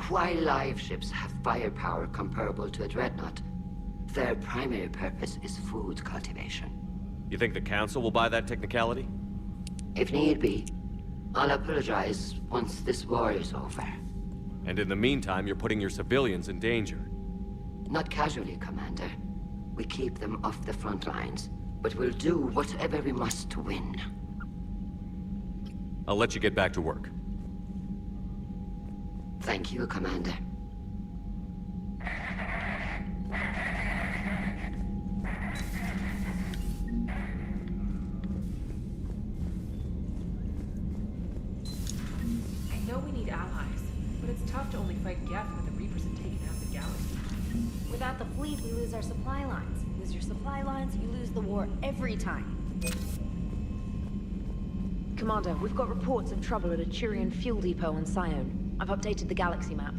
While live ships have firepower comparable to a dreadnought, their primary purpose is food cultivation. You think the Council will buy that technicality? If need be, I'll apologize once this war is over. And in the meantime, you're putting your civilians in danger. Not casually, Commander. We keep them off the front lines, but we'll do whatever we must to win. I'll let you get back to work. Thank you, Commander. I know we need allies, but it's tough to only fight Geth when the Reapers have taken out the galaxy. Without the fleet, we lose our supply lines. Lose your supply lines, you lose the war every time. Commander, we've got reports of trouble at a Turian fuel depot on Sion. I've updated the galaxy map.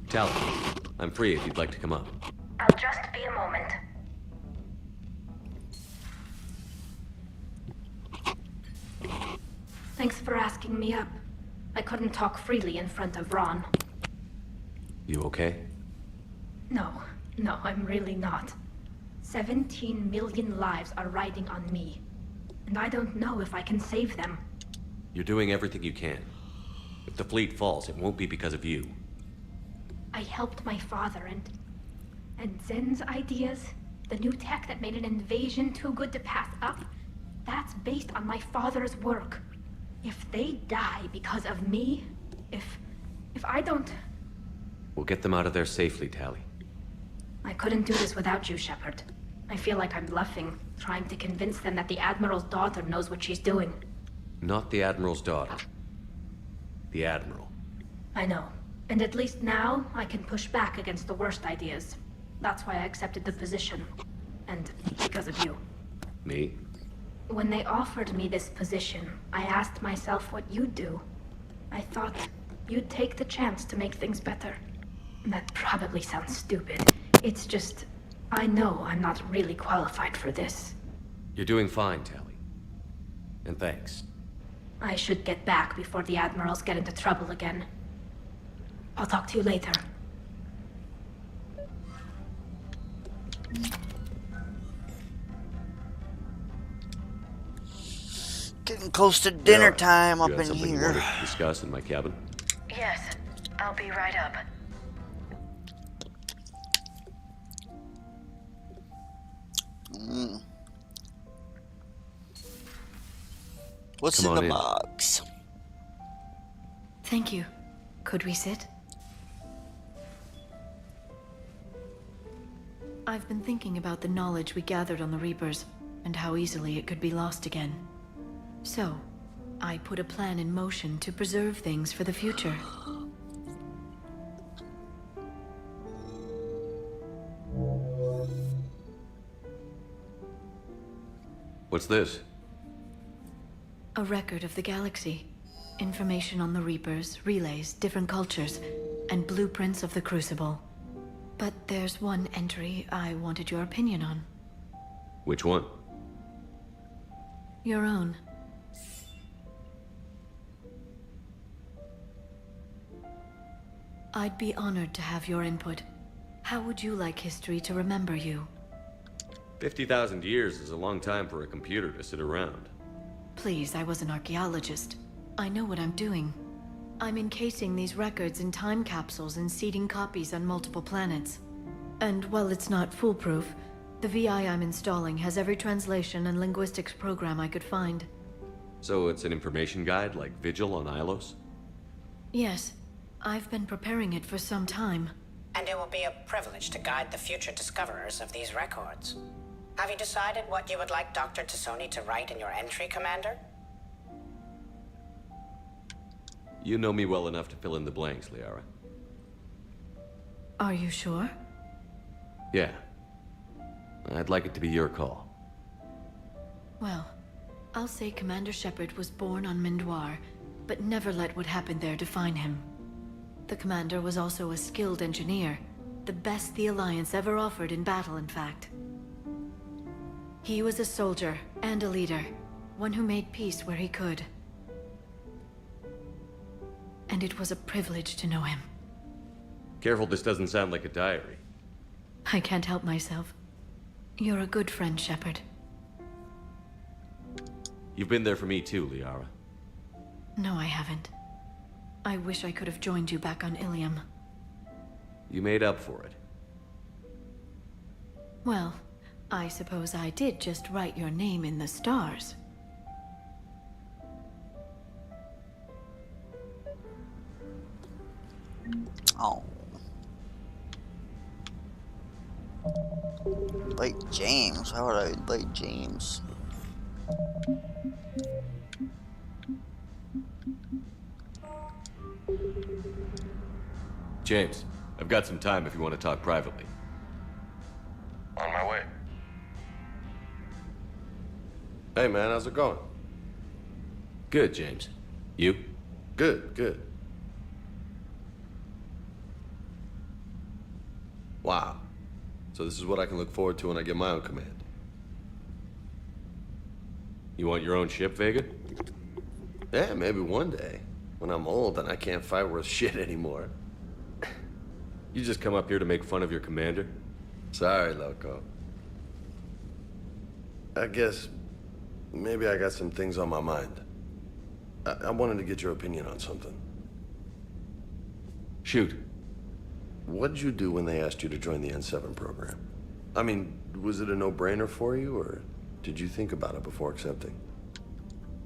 Tally, I'm free if you'd like to come up. I'll just be a moment. Thanks for asking me up. I couldn't talk freely in front of Ron. You okay? No, I'm really not. 17 million lives are riding on me. And I don't know if I can save them. You're doing everything you can. If the fleet falls, it won't be because of you. I helped my father and Zen's ideas, the new tech that made an invasion too good to pass up, that's based on my father's work. If they die because of me, if I don't... We'll get them out of there safely, Tally. I couldn't do this without you, Shepard. I feel like I'm bluffing, trying to convince them that the Admiral's daughter knows what she's doing. Not the Admiral's daughter. The Admiral. I know. And at least now, I can push back against the worst ideas. That's why I accepted the position. And because of you. Me? When they offered me this position, I asked myself what you'd do. I thought you'd take the chance to make things better. That probably sounds stupid. It's just, I know I'm not really qualified for this. You're doing fine, Tally. And thanks. I should get back before the Admirals get into trouble again. I'll talk to you later. Getting close to dinner time up You got in something you here. wanted to discuss in my cabin? Yes, I'll be right up. What's Come in on the in. box? Thank you. Could we sit? I've been thinking about the knowledge we gathered on the Reapers, and how easily it could be lost again. So, I put a plan in motion to preserve things for the future. What's this? A record of the galaxy. Information on the Reapers, relays, different cultures, and blueprints of the Crucible. But there's one entry I wanted your opinion on. Which one? Your own. I'd be honored to have your input. How would you like history to remember you? 50,000 years is a long time for a computer to sit around. Please, I was an archaeologist. I know what I'm doing. I'm encasing these records in time capsules and seeding copies on multiple planets. And while it's not foolproof, the VI I'm installing has every translation and linguistics program I could find. So it's an information guide like Vigil on Ilos? Yes, I've been preparing it for some time. And it will be a privilege to guide the future discoverers of these records. Have you decided what you would like Dr. Tassoni to write in your entry, Commander? You know me well enough to fill in the blanks, Liara. Are you sure? Yeah. I'd like it to be your call. Well, I'll say Commander Shepard was born on Mindoir, but never let what happened there define him. The Commander was also a skilled engineer, the best the Alliance ever offered in battle, in fact. He was a soldier and a leader, one who made peace where he could. And it was a privilege to know him. Careful, this doesn't sound like a diary. I can't help myself. You're a good friend, Shepard. You've been there for me too, Liara. No, I haven't. I wish I could have joined you back on Ilium. You made up for it. Well, I suppose I did just write your name in the stars. Oh. Like James. How would I like James? James, I've got some time if you want to talk privately. On my way. Hey man, how's it going? Good, James. You? Good, good. Wow. So this is what I can look forward to when I get my own command. You want your own ship, Vega? Yeah, maybe one day. When I'm old and I can't fight worth shit anymore. You just come up here to make fun of your commander? Sorry, Loco. I guess maybe I got some things on my mind. I wanted to get your opinion on something. Shoot. What'd you do when they asked you to join the N7 program? I mean, was it a no-brainer for you, or did you think about it before accepting?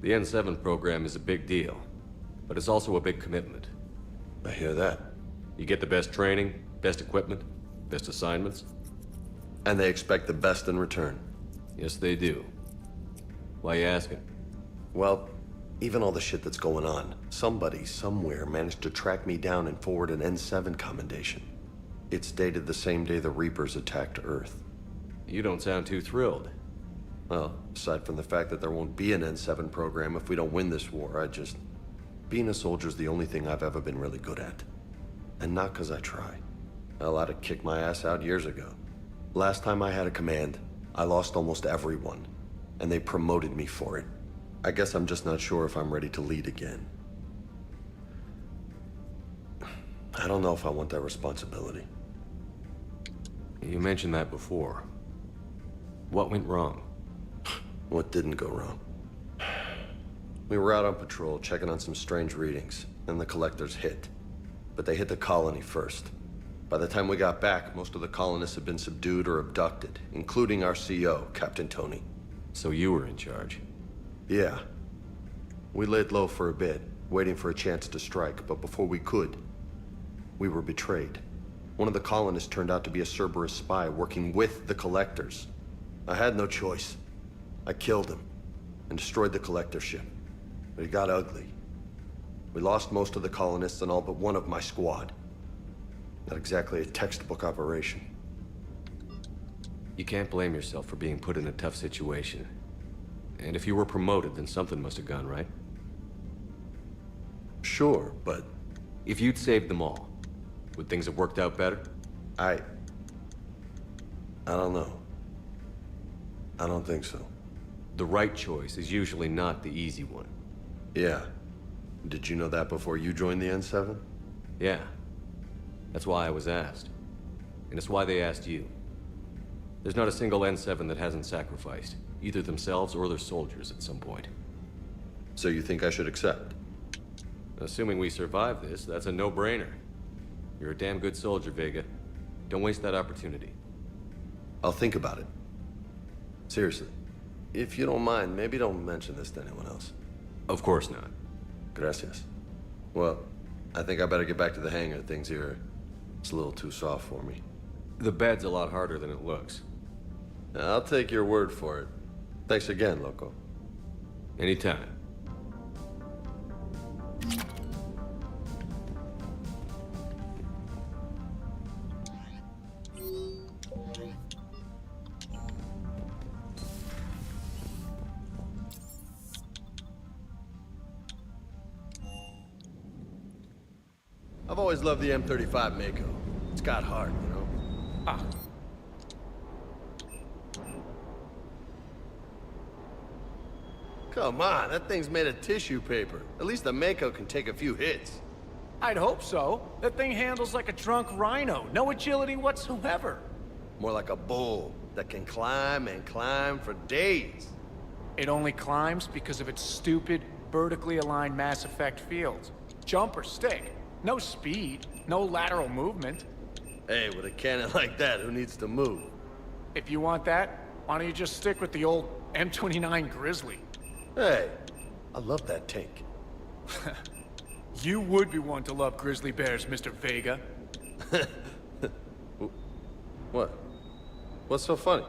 The N7 program is a big deal, but it's also a big commitment. I hear that. You get the best training, best equipment, best assignments. And they expect the best in return. Yes, they do. Why you asking? Well, even all the shit that's going on, somebody somewhere managed to track me down and forward an N7 commendation. It's dated the same day the Reapers attacked Earth. You don't sound too thrilled. Well, aside from the fact that there won't be an N7 program if we don't win this war, being a soldier's the only thing I've ever been really good at. And not because I try. Hell, I'd have kicked my ass out years ago. Last time I had a command, I lost almost everyone. And they promoted me for it. I guess I'm just not sure if I'm ready to lead again. I don't know if I want that responsibility. You mentioned that before. What went wrong? What didn't go wrong? We were out on patrol, checking on some strange readings, and the collectors hit. But they hit the colony first. By the time we got back, most of the colonists had been subdued or abducted, including our CO, Captain Tony. So you were in charge? Yeah. We laid low for a bit, waiting for a chance to strike, but before we could, we were betrayed. One of the colonists turned out to be a Cerberus spy working with the collectors. I had no choice. I killed him and destroyed the collector ship. But it got ugly. We lost most of the colonists and all but one of my squad. Not exactly a textbook operation. You can't blame yourself for being put in a tough situation. And if you were promoted, then something must have gone right. Sure, but... If you'd saved them all, would things have worked out better? I don't know. I don't think so. The right choice is usually not the easy one. Yeah. Did you know that before you joined the N7? Yeah. That's why I was asked. And it's why they asked you. There's not a single N7 that hasn't sacrificed, either themselves or their soldiers at some point. So you think I should accept? Assuming we survive this, that's a no-brainer. You're a damn good soldier, Vega. Don't waste that opportunity. I'll think about it. Seriously. If you don't mind, maybe don't mention this to anyone else. Of course not. Gracias. Well, I think I better get back to the hangar. Things here, it's a little too soft for me. The bed's a lot harder than it looks. I'll take your word for it. Thanks again, Loco. Anytime. I've always loved the M35 Mako. It's got heart, you know? Ah. Come on, that thing's made of tissue paper. At least the Mako can take a few hits. I'd hope so. That thing handles like a drunk rhino. No agility whatsoever. More like a bull that can climb and climb for days. It only climbs because of its stupid, vertically aligned Mass Effect fields. Jump or stick. No speed, no lateral movement. Hey, with a cannon like that, who needs to move? If you want that, why don't you just stick with the old M29 Grizzly? Hey, I love that tank. You would be one to love grizzly bears, Mr. Vega. What? What's so funny?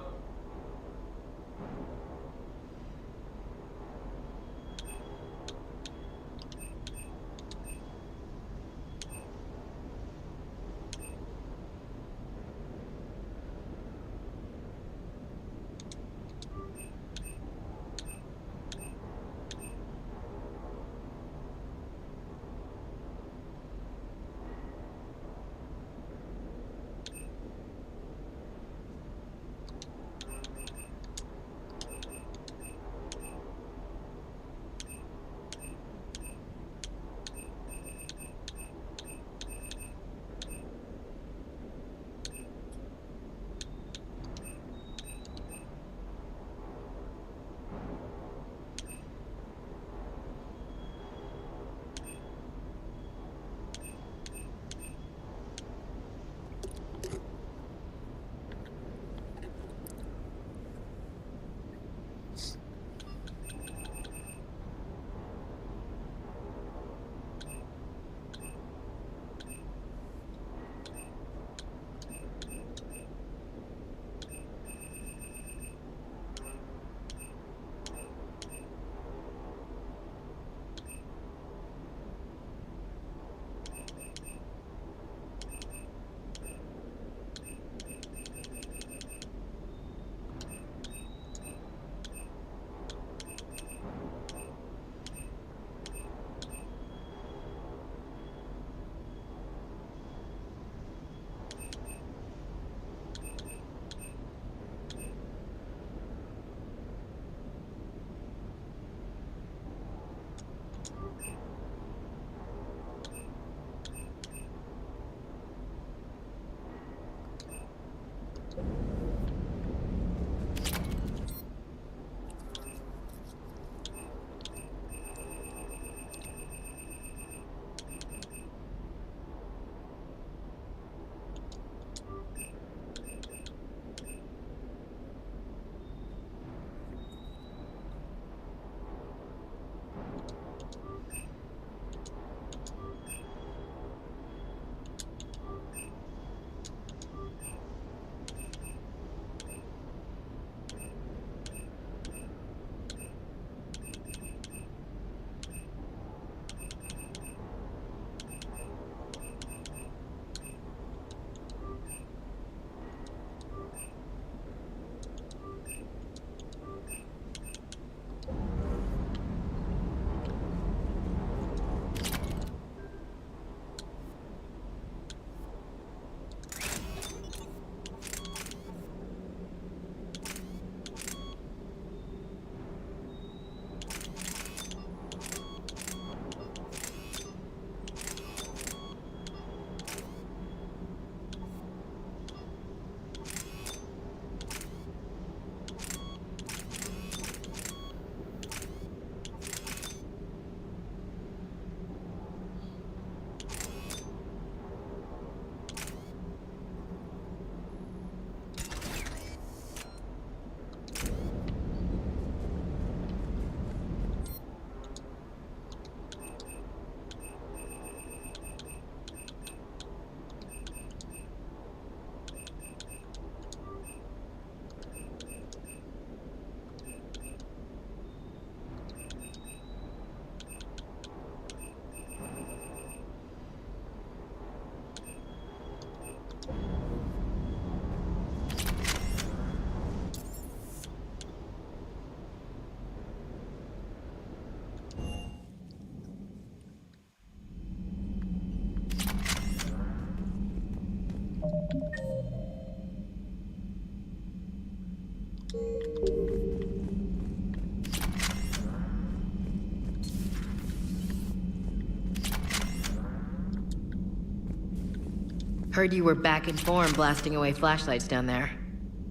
Heard you were back in form blasting away flashlights down there.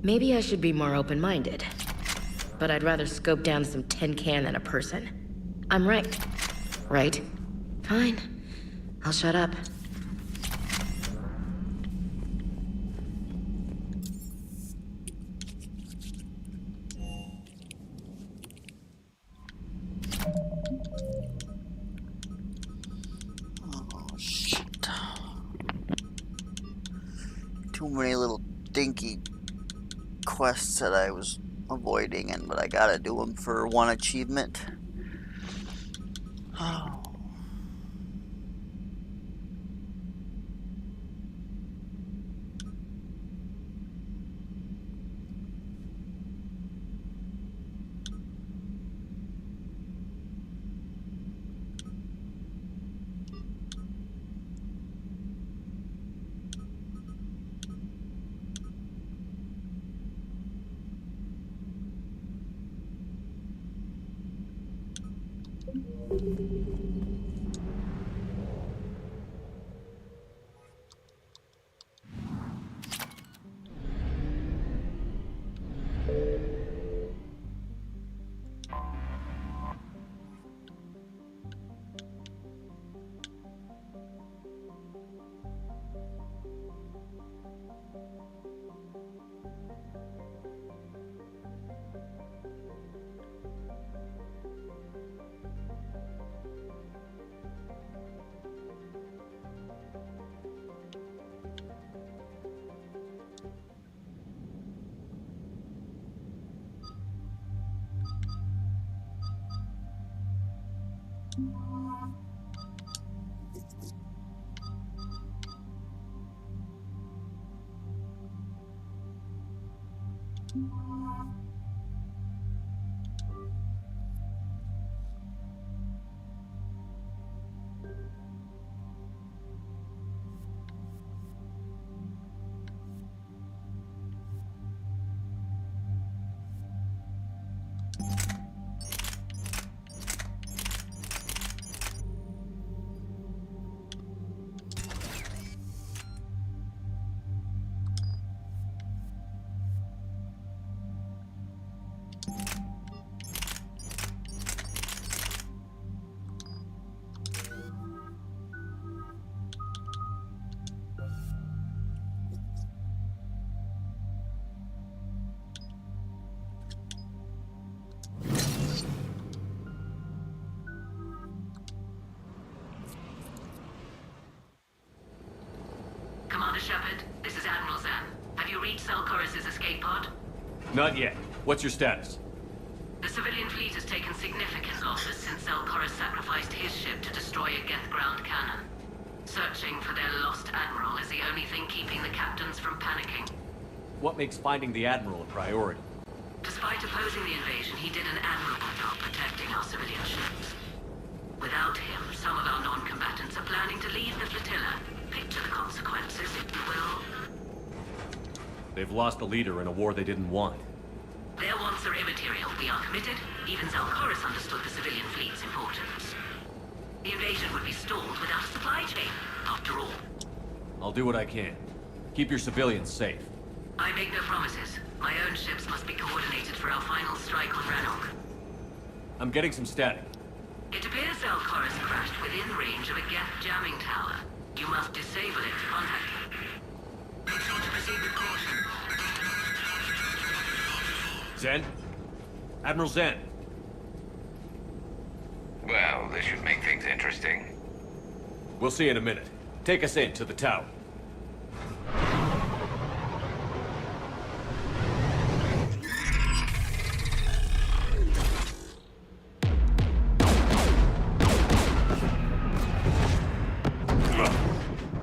Maybe I should be more open-minded. But I'd rather scope down some tin can than a person. I'm right. Right? Fine. I'll shut up. Oh, shit. Too many little dinky quests that I was avoiding, but I gotta do them for one achievement. Oh. Commander Shepard, this is Admiral Zan. Have you reached Zelkorus' escape pod? Not yet. What's your status? The civilian fleet has taken significant losses since Zelkorus sacrificed his ship to destroy a Geth ground cannon. Searching for their lost admiral is the only thing keeping the captains from panicking. What makes finding the Admiral a priority? Despite opposing the invasion, he did an admirable job protecting our civilian ships. Without him, some of our non-combatants are planning to leave the flotilla. Picture the consequences, if you will. They've lost a leader in a war they didn't want. Their wants are immaterial. We are committed. Even Zelkorus understood the civilian fleet's importance. The invasion would be stalled without a supply chain, after all. I'll do what I can. Keep your civilians safe. I make no promises. My own ships must be coordinated for our final strike on Rannoch. I'm getting some static. It appears Zelkorus crashed within range of a Geth jamming tower. You must disable it to contact him. Make sure to proceed with caution. Zen? Admiral Zen? Well, this should make things interesting. We'll see in a minute. Take us in to the tower.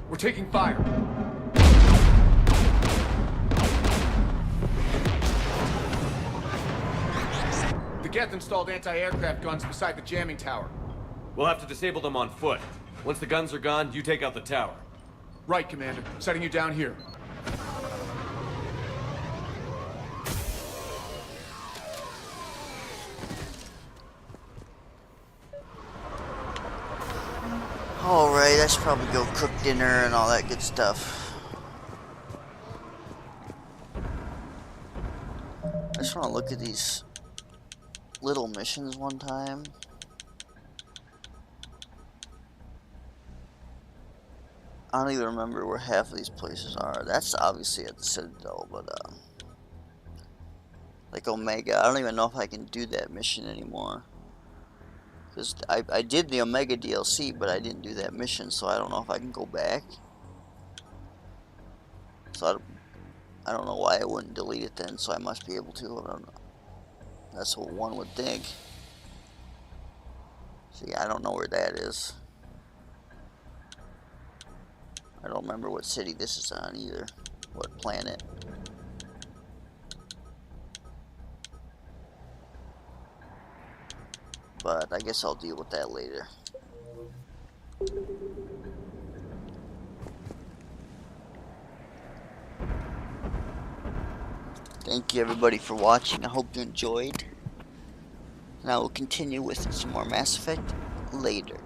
We're taking fire. The Geth installed anti-aircraft guns beside the jamming tower. We'll have to disable them on foot. Once the guns are gone, you take out the tower. Right, Commander. Setting you down here. Alright, I should probably go cook dinner and all that good stuff. just want to look at these little missions one time. I don't even remember where half of these places are. That's obviously at the Citadel, but like Omega, I don't even know if I can do that mission anymore. Because I did the Omega DLC, but I didn't do that mission, so I don't know if I can go back. So I don't know why I wouldn't delete it then, so I must be able to. I don't know. That's what one would think. See, I don't know where that is. I don't remember what city this is on either. What planet. But I guess I'll deal with that later. Thank you everybody for watching. I hope you enjoyed. And I will continue with some more Mass Effect later.